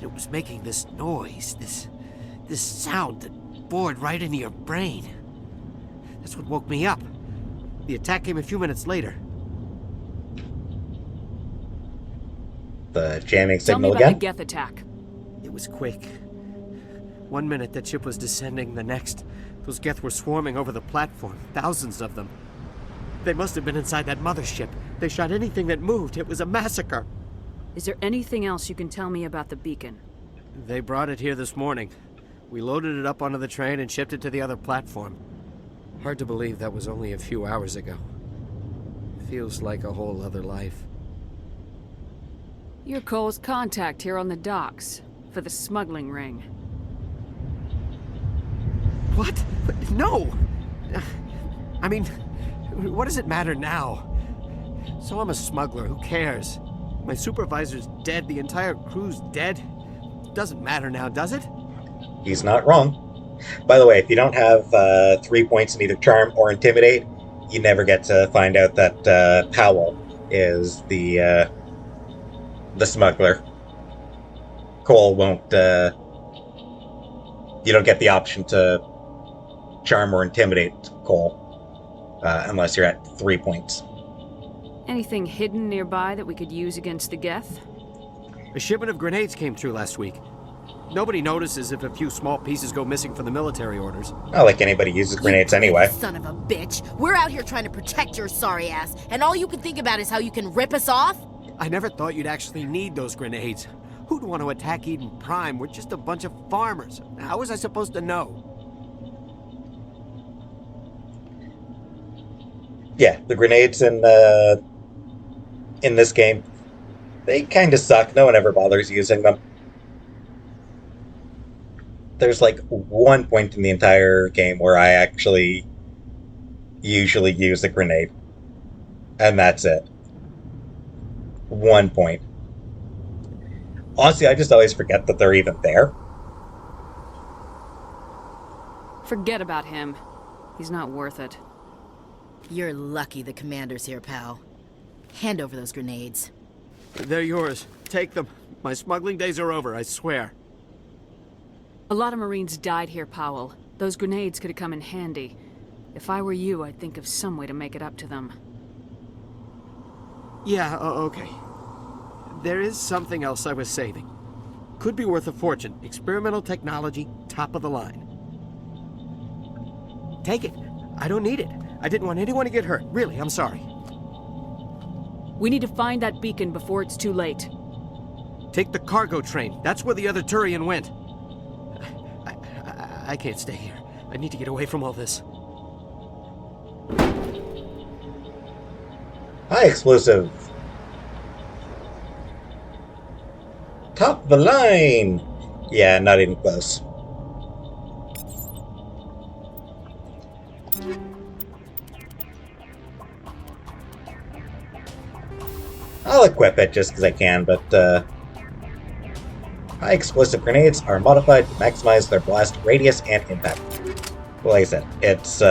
it was making this noise, this sound that bored right into your brain. That's what woke me up. The attack came a few minutes later. The jamming Tell me signal about again? the Geth attack. It was quick. 1 minute that ship was descending, the next, those Geth were swarming over the platform. Thousands of them. They must have been inside that mothership. They shot anything that moved. It was a massacre. Is there anything else you can tell me about the beacon? They brought it here this morning. We loaded it up onto the train and shipped it to the other platform. Hard to believe that was only a few hours ago. Feels like a whole other life. You're Cole's contact here on the docks, for the smuggling ring. What? No! I mean, what does it matter now? So I'm a smuggler, who cares? My supervisor's dead, the entire crew's dead. Doesn't matter now, does it? He's not wrong. By the way, if you don't have 3 points in either Charm or Intimidate, you never get to find out that Powell is the smuggler. Cole won't... you don't get the option to Charm or Intimidate Cole, unless you're at 3 points. Anything hidden nearby that we could use against the Geth? A shipment of grenades came through last week. Nobody notices if a few small pieces go missing from the military orders. Not like anybody uses grenades anyway. Son of a bitch. We're out here trying to protect your sorry ass, and all you can think about is how you can rip us off? I never thought you'd actually need those grenades. Who'd want to attack Eden Prime? We're just a bunch of farmers. How was I supposed to know? Yeah, the grenades in this game, they kind of suck. No one ever bothers using them. There's like one point in the entire game where I actually usually use a grenade. And that's it. one point. Honestly, I just always forget that they're even there. Forget about him. He's not worth it. You're lucky the commander's here, pal. Hand over those grenades. They're yours. Take them. My smuggling days are over, I swear. A lot of Marines died here, Powell. Those grenades could have come in handy. If I were you, I'd think of some way to make it up to them. Yeah, okay. There is something else I was saving. Could be worth a fortune. Experimental technology, top of the line. Take it. I don't need it. I didn't want anyone to get hurt. Really, I'm sorry. We need to find that beacon before it's too late. Take the cargo train. That's where the other Turian went. I can't stay here. I need to get away from all this. High explosive. Top of the line. Yeah, not even close. I'll equip it just because I can, but high explosive grenades are modified to maximize their blast radius and impact. Well, like I said, it's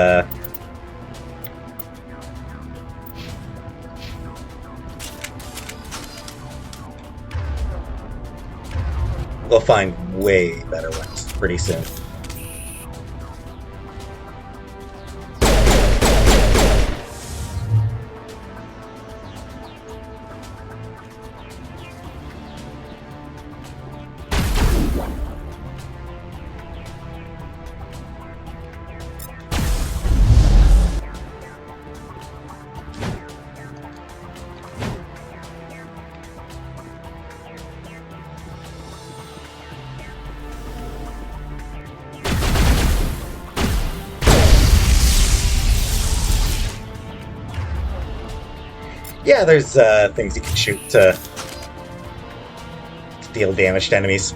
we'll find way better ones pretty soon. Yeah, there's things you can shoot to deal damage to enemies.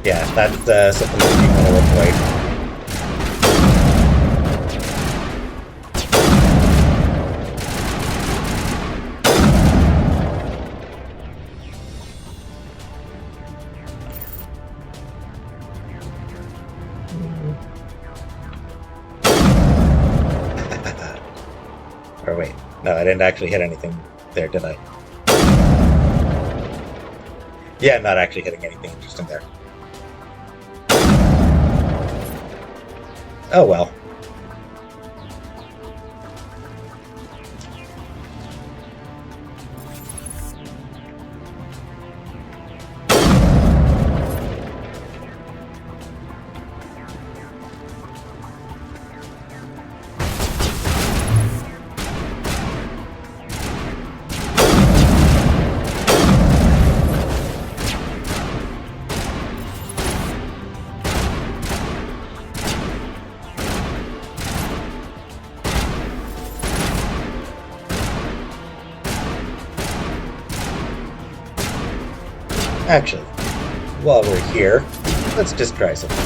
Yeah, that's something that you want to avoid. Or wait, no, I didn't actually hit anything there, did I? Yeah, not actually hitting anything interesting there. Oh well. Actually, while we're here, let's just try something.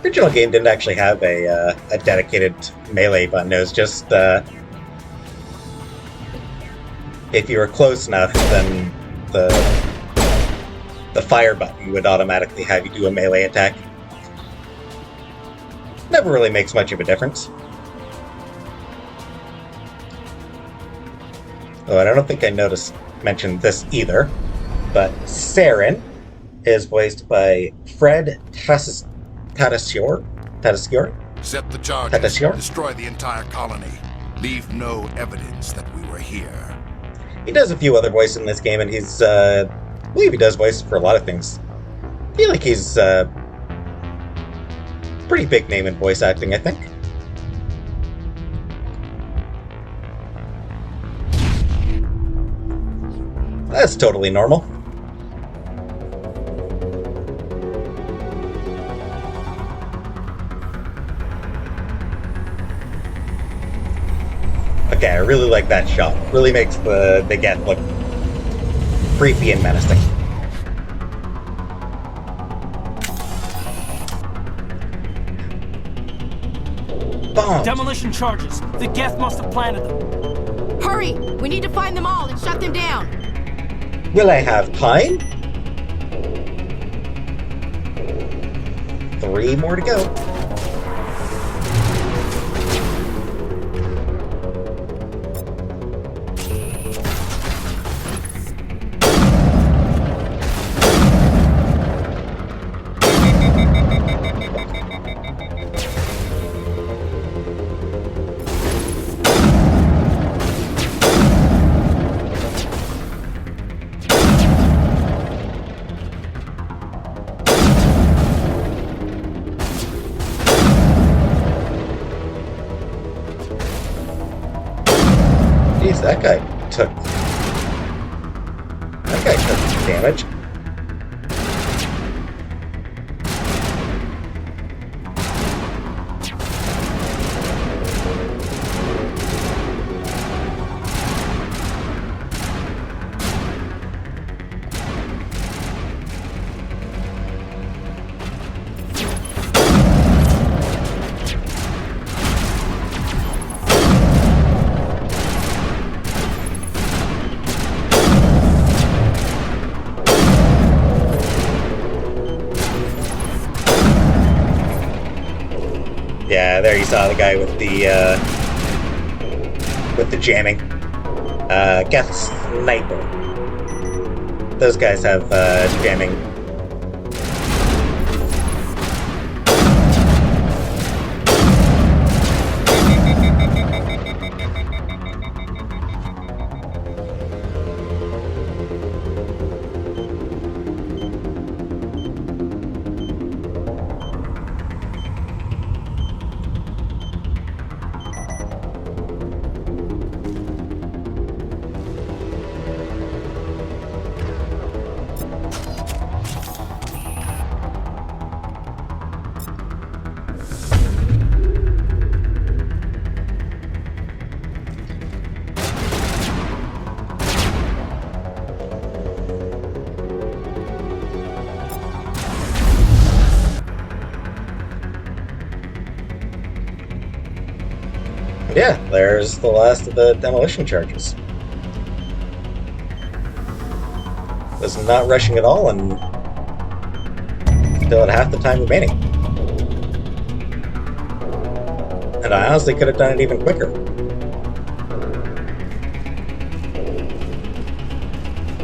Original game didn't actually have a dedicated melee button. It was just if you were close enough, then the fire button would automatically have you do a melee attack. Never really makes much of a difference. Oh, and I don't think I mentioned this either, but Saren is voiced by Fred Tatasciore. Set the charges. Destroy the entire colony. Leave no evidence that we were here. He does a few other voices in this game, and he's, I believe he does voices for a lot of things. I feel like he's pretty big name in voice acting, I think. That's totally normal. Okay, I really like that shot. Really makes the Geth look creepy and menacing. Bombs! Demolition charges. The Geth must have planted them. Hurry! We need to find them all and shut them down. Will I have time? 3 more to go. Jeez, that guy took damage. Yeah, there you saw the guy with the jamming. Geth Sniper. Those guys have jamming. Yeah, there's the last of the demolition charges. Was not rushing at all, and still had half the time remaining. And I honestly could have done it even quicker.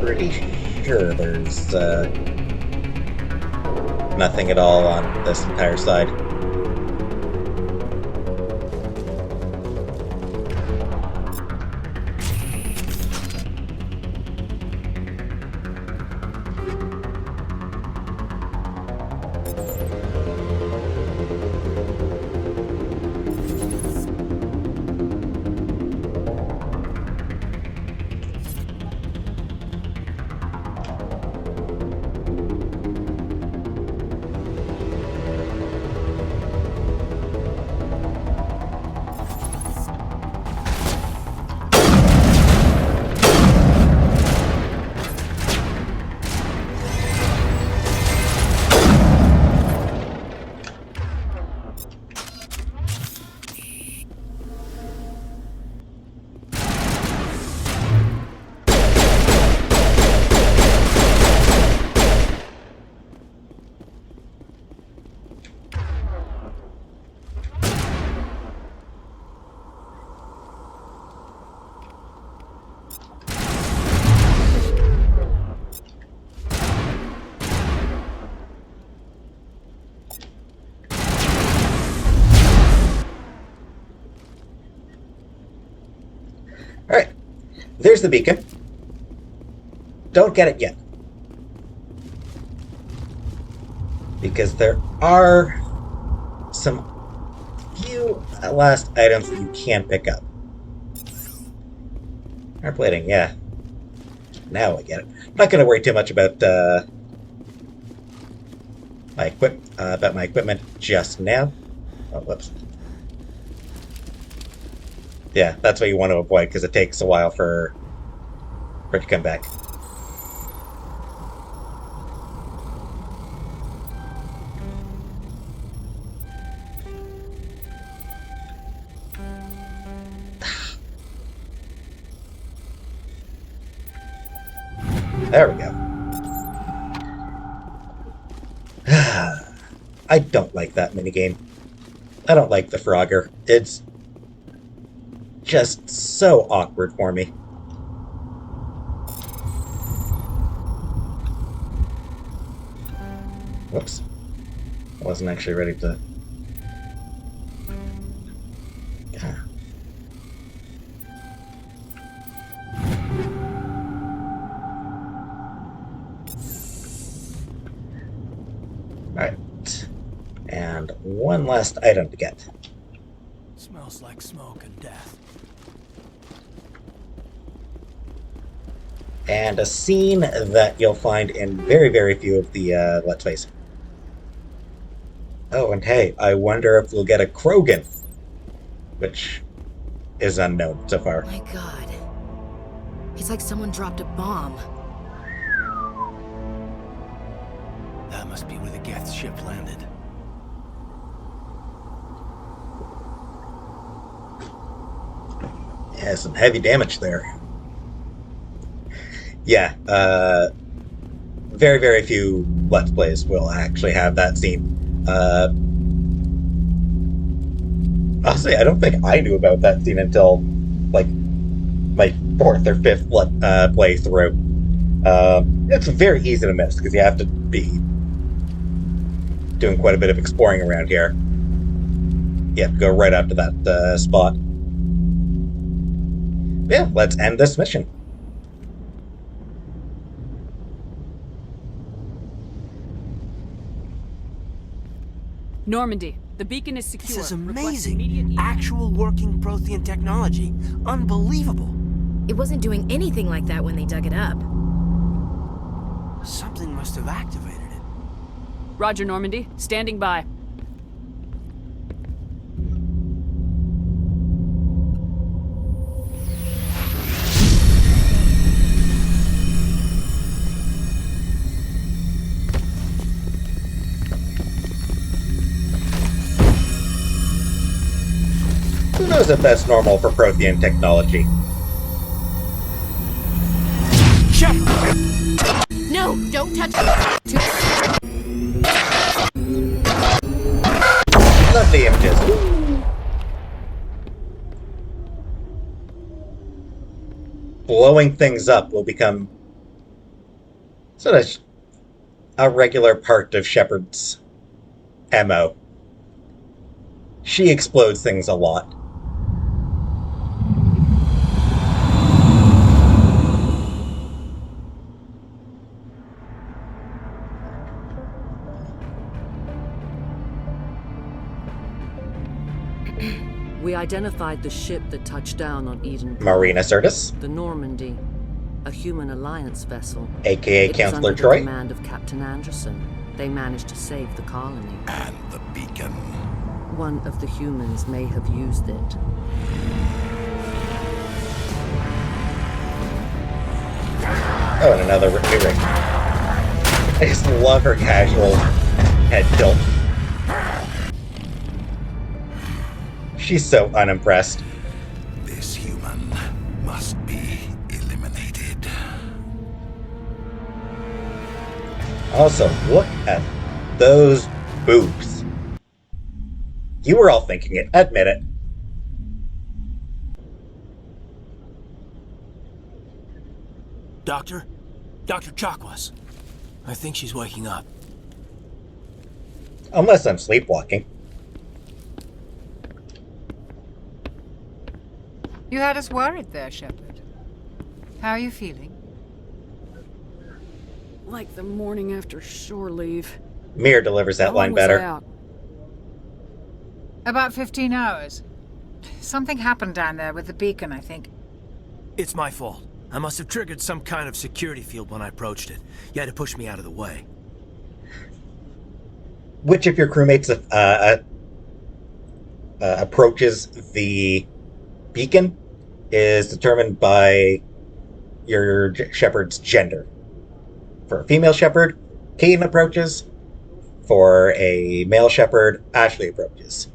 Pretty sure there's nothing at all on this entire side. there's the beacon. Don't get it yet. Because there are some few last items that you can pick up. Our plating, yeah. Now I get it. I'm not going to worry too much about my equipment just now. Oh, whoops. Yeah, that's what you want to avoid because it takes a while for it to come back. There we go. I don't like that minigame. I don't like the Frogger. It's just so awkward for me. Whoops. I wasn't actually ready to... Alright. And one last item to get. Smells like smoke and death. And a scene that you'll find in very, very few of the Let's Plays. Oh, and hey, I wonder if we'll get a Krogan, which is unknown so far. My God. It's like someone dropped a bomb. That must be where the Geth ship landed. Yeah, some heavy damage there. Yeah, very, very few Let's Plays will actually have that scene. Honestly, I don't think I knew about that scene until, like, my 4th or 5th playthrough. It's very easy to miss, because you have to be doing quite a bit of exploring around here. You have to go right up to that spot. Yeah, let's end this mission. Normandy, the beacon is secure. This is Request amazing. immediate- Actual working Prothean technology. Unbelievable. It wasn't doing anything like that when they dug it up. Something must have activated it. Roger, Normandy. Standing by. Who knows if that's normal for Prothean technology? No, don't touch Love the images. Blowing things up will become sort of a regular part of Shepard's MO. She explodes things a lot. We identified the ship that touched down on Eden. Marina Sirtis, The Normandy, a human alliance vessel. aka It Counselor was under Troy. the command of Captain Anderson. They managed to save the colony. And the beacon. One of the humans may have used it. Oh, and another new ring. I just love her casual head tilt. She's so unimpressed. This human must be eliminated. Also, look at those boobs. You were all thinking it. Admit it. Doctor? Dr. Chakwas. I think she's waking up. Unless I'm sleepwalking. You had us worried there, Shepard. How are you feeling? Like the morning after shore leave. Mir delivers that How line long was I better. out? About 15 hours. Something happened down there with the beacon, I think. It's my fault. I must have triggered some kind of security field when I approached it. You had to push me out of the way. Which of your crewmates approaches the beacon is determined by your shepherd's gender. For a female shepherd, Caden approaches. For a male shepherd, Ashley approaches.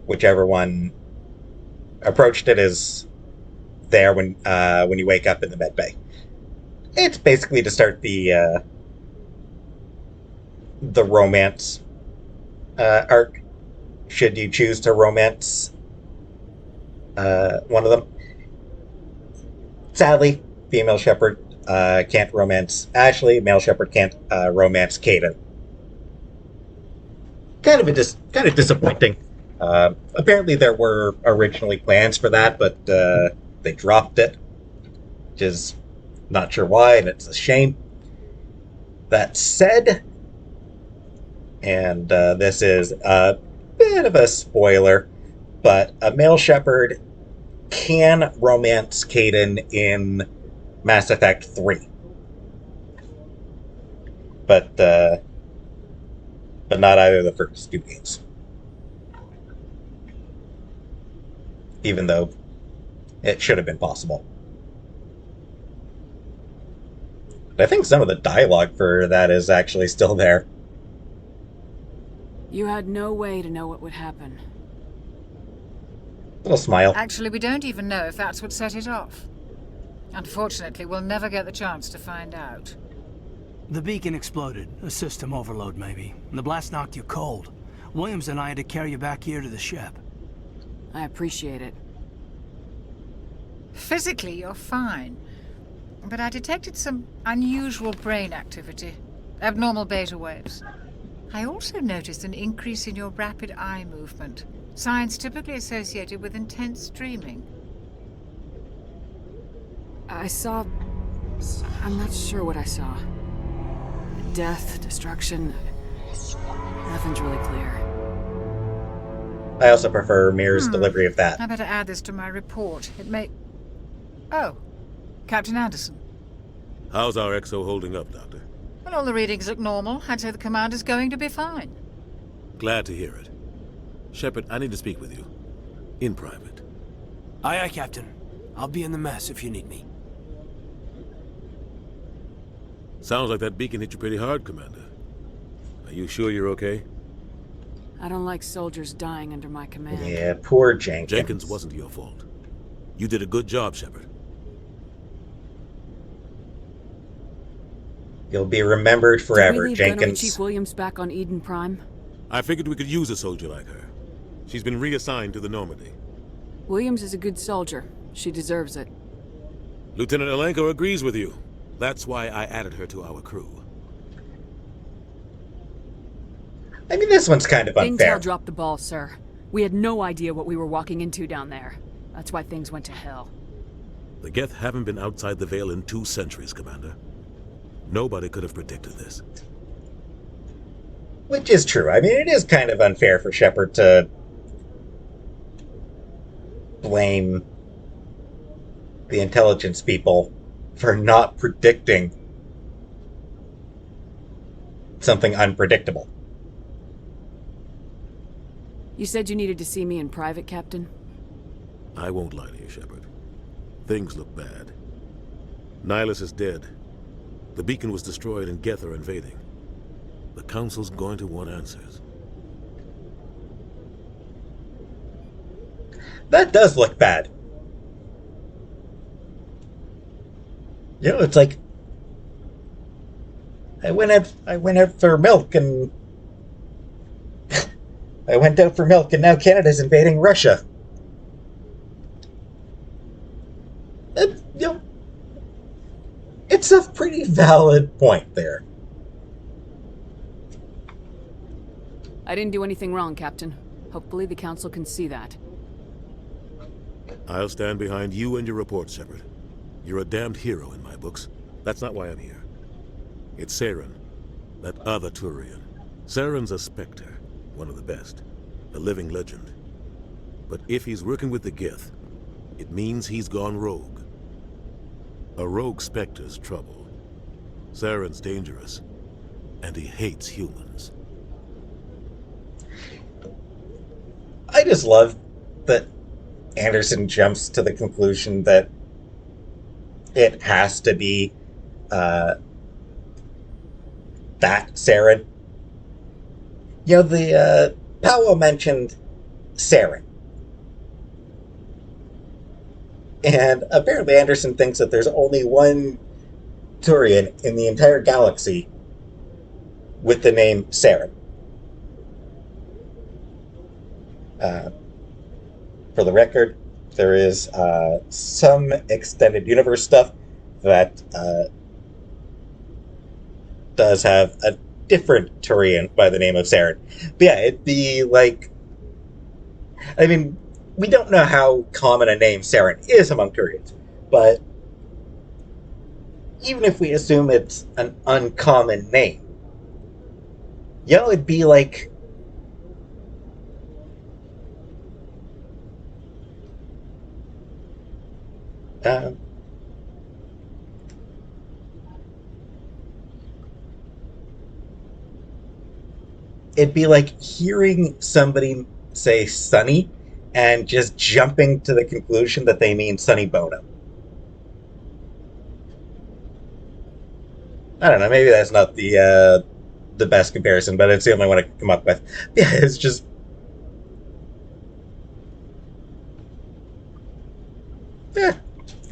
Whichever one approached it is there when you wake up in the med bay. It's basically to start the romance arc, should you choose to romance one of them. Sadly, female shepherd can't romance Ashley. Male shepherd can't romance Caden. Kind of disappointing. Apparently, there were originally plans for that, but they dropped it, which is not sure why, and it's a shame. That said, and this is a bit of a spoiler, but a male shepherd can romance Caden in Mass Effect 3. But not either of the first two games. Even though it should have been possible. But I think some of the dialogue for that is actually still there. You had no way to know what would happen. Little smile. Actually, we don't even know if that's what set it off. Unfortunately, we'll never get the chance to find out. The beacon exploded. A system overload, maybe. The blast knocked you cold. Williams and I had to carry you back here to the ship. I appreciate it. Physically, you're fine. But I detected some unusual brain activity. Abnormal beta waves. I also noticed an increase in your rapid eye movement. Signs typically associated with intense dreaming. I saw... I'm not sure what I saw. Death, destruction... Nothing's really clear. I also prefer Mir's delivery of that. I better add this to my report. It may... Oh, Captain Anderson. How's our XO holding up, Doctor? Well, all the readings look normal. I'd say the commander's going to be fine. Glad to hear it. Shepard, I need to speak with you. In private. Aye, Captain. I'll be in the mess if you need me. Sounds like that beacon hit you pretty hard, Commander. Are you sure you're okay? I don't like soldiers dying under my command. Yeah, poor Jenkins. Jenkins wasn't your fault. You did a good job, Shepard. You'll be remembered forever, Did we leave Jenkins. Gunnery Chief Williams back on Eden Prime? I figured we could use a soldier like her. She's been reassigned to the Normandy. Williams is a good soldier. She deserves it. Lieutenant Alenko agrees with you. That's why I added her to our crew. I mean, this one's kind of unfair. Intel dropped the ball, sir. We had no idea what we were walking into down there. That's why things went to hell. The Geth haven't been outside the Veil in 2 centuries, Commander. Nobody could have predicted this. Which is true. I mean, it is kind of unfair for Shepard to blame the intelligence people for not predicting something unpredictable. You said you needed to see me in private, Captain? I won't lie to you, Shepard. Things look bad. Nihilus is dead. The beacon was destroyed and Geth are invading. The Council's going to want answers. That does look bad. You know, it's like I went out for milk and I went out for milk and now Canada's invading Russia. It's a pretty valid point there. I didn't do anything wrong, Captain. Hopefully the Council can see that. I'll stand behind you and your report, Shepard. You're a damned hero in my books. That's not why I'm here. It's Saren, that other Turian. Saren's a Spectre, one of the best, a living legend. But if he's working with the Geth, it means he's gone rogue. A rogue Spectre's trouble. Saren's dangerous, and he hates humans. I just love that Anderson jumps to the conclusion that it has to be that Saren. You know, the Powell mentioned Saren. And apparently Anderson thinks that there's only one Turian in the entire galaxy with the name Saren. For the record, there is some extended universe stuff that does have a different Turian by the name of Saren. But yeah, it'd be like... I mean, we don't know how common a name Saren is among Turians, but even if we assume it's an uncommon name, you know, it'd be like... it'd be like hearing somebody say Sonny and just jumping to the conclusion that they mean Sonny Bono. I don't know, maybe that's not the best comparison, but it's the only one I could come up with. Yeah, it's just...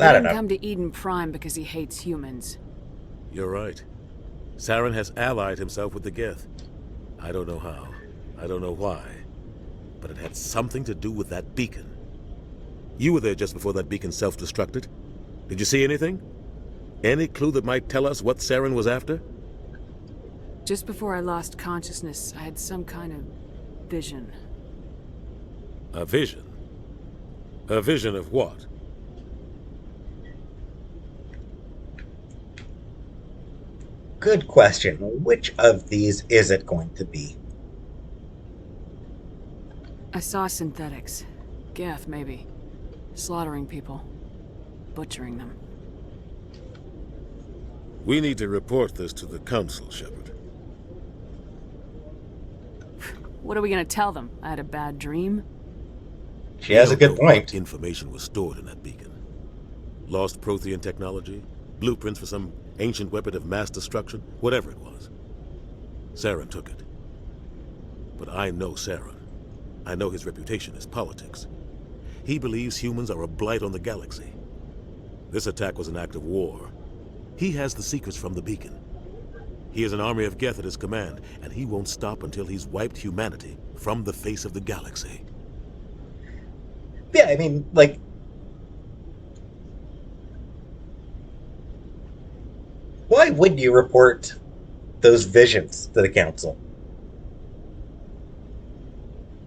I don't know. He didn't come to Eden Prime because he hates humans. You're right. Saren has allied himself with the Geth. I don't know how. I don't know why. But it had something to do with that beacon. You were there just before that beacon self-destructed. Did you see anything? Any clue that might tell us what Saren was after? Just before I lost consciousness, I had some kind of vision. A vision? A vision of what? Good question. Which of these is it going to be? I saw synthetics. Geth, maybe. Slaughtering people. Butchering them. We need to report this to the Council, Shepard. What are we gonna tell them? I had a bad dream? She has a good point. What information was stored in that beacon? Lost Prothean technology? Blueprints for some ancient weapon of mass destruction? Whatever it was. Saren took it. But I know Saren. I know his reputation is politics. He believes humans are a blight on the galaxy. This attack was an act of war. He has the secrets from the beacon. He has an army of Geth at his command, and he won't stop until he's wiped humanity from the face of the galaxy. Yeah, I mean, like... why would you report those visions to the Council?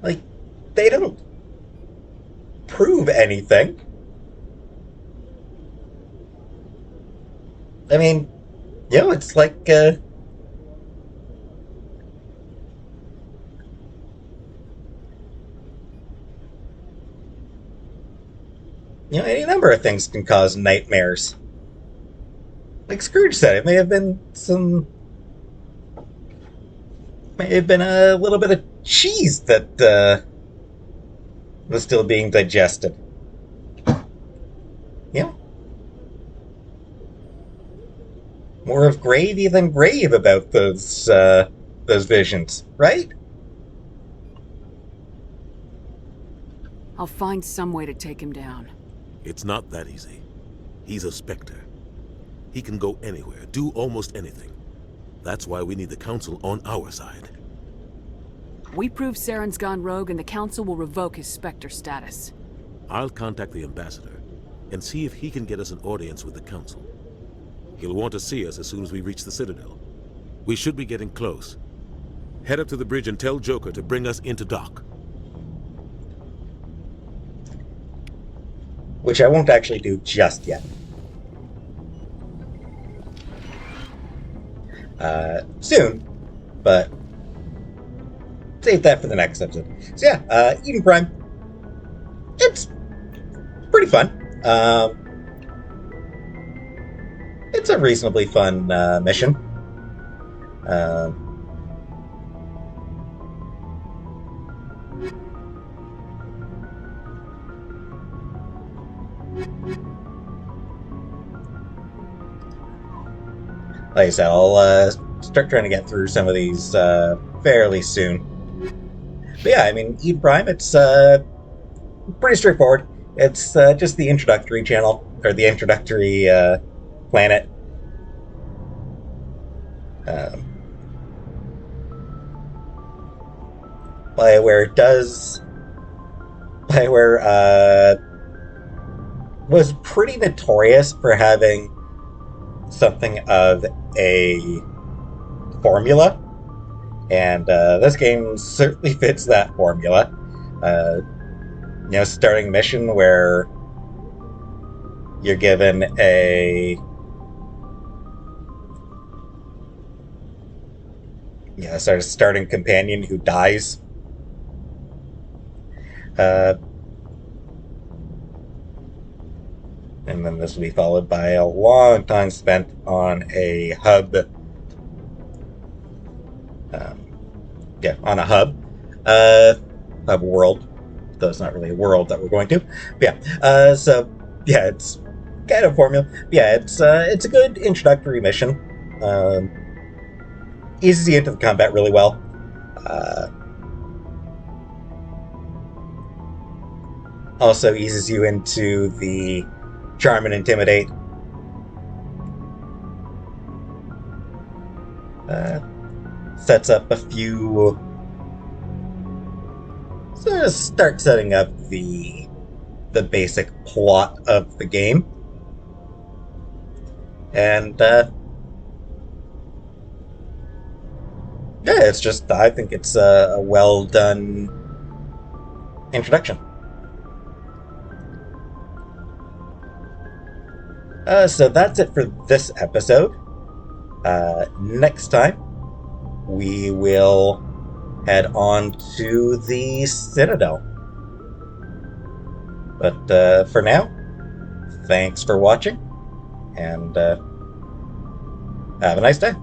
Like, they don't prove anything. I mean, you know, it's like, you know, any number of things can cause nightmares. Like Scrooge said, it may have been a little bit of cheese that was still being digested. Yeah. More of gravy than grave about those visions, right? I'll find some way to take him down. It's not that easy. He's a Spectre. He can go anywhere, do almost anything. That's why we need the Council on our side. We prove Saren's gone rogue and the Council will revoke his Spectre status. I'll contact the Ambassador and see if he can get us an audience with the Council. He'll want to see us as soon as we reach the Citadel. We should be getting close. Head up to the bridge and tell Joker to bring us into dock. which I won't actually do just yet. Soon, but save that for the next episode. So yeah, Eden Prime, it's pretty fun. It's a reasonably fun mission. Like I said, I'll start trying to get through some of these fairly soon. But yeah, I mean, Eden Prime, it's pretty straightforward. It's just the introductory channel, or the introductory planet. BioWare was pretty notorious for having something of a formula, and this game certainly fits that formula. Starting a mission where you're given a starting companion who dies. And then this will be followed by a long time spent on a hub. On a hub. Hub world. Though it's not really a world that we're going to. But yeah. It's kind of formula. But yeah, it's a good introductory mission. Eases you into the combat really well. Also eases you into the Charm and Intimidate. Sets up a few... So start setting up the basic plot of the game. And yeah, it's just, I think it's a well done introduction. So that's it for this episode. Next time, we will head on to the Citadel. But for now, thanks for watching, and have a nice day.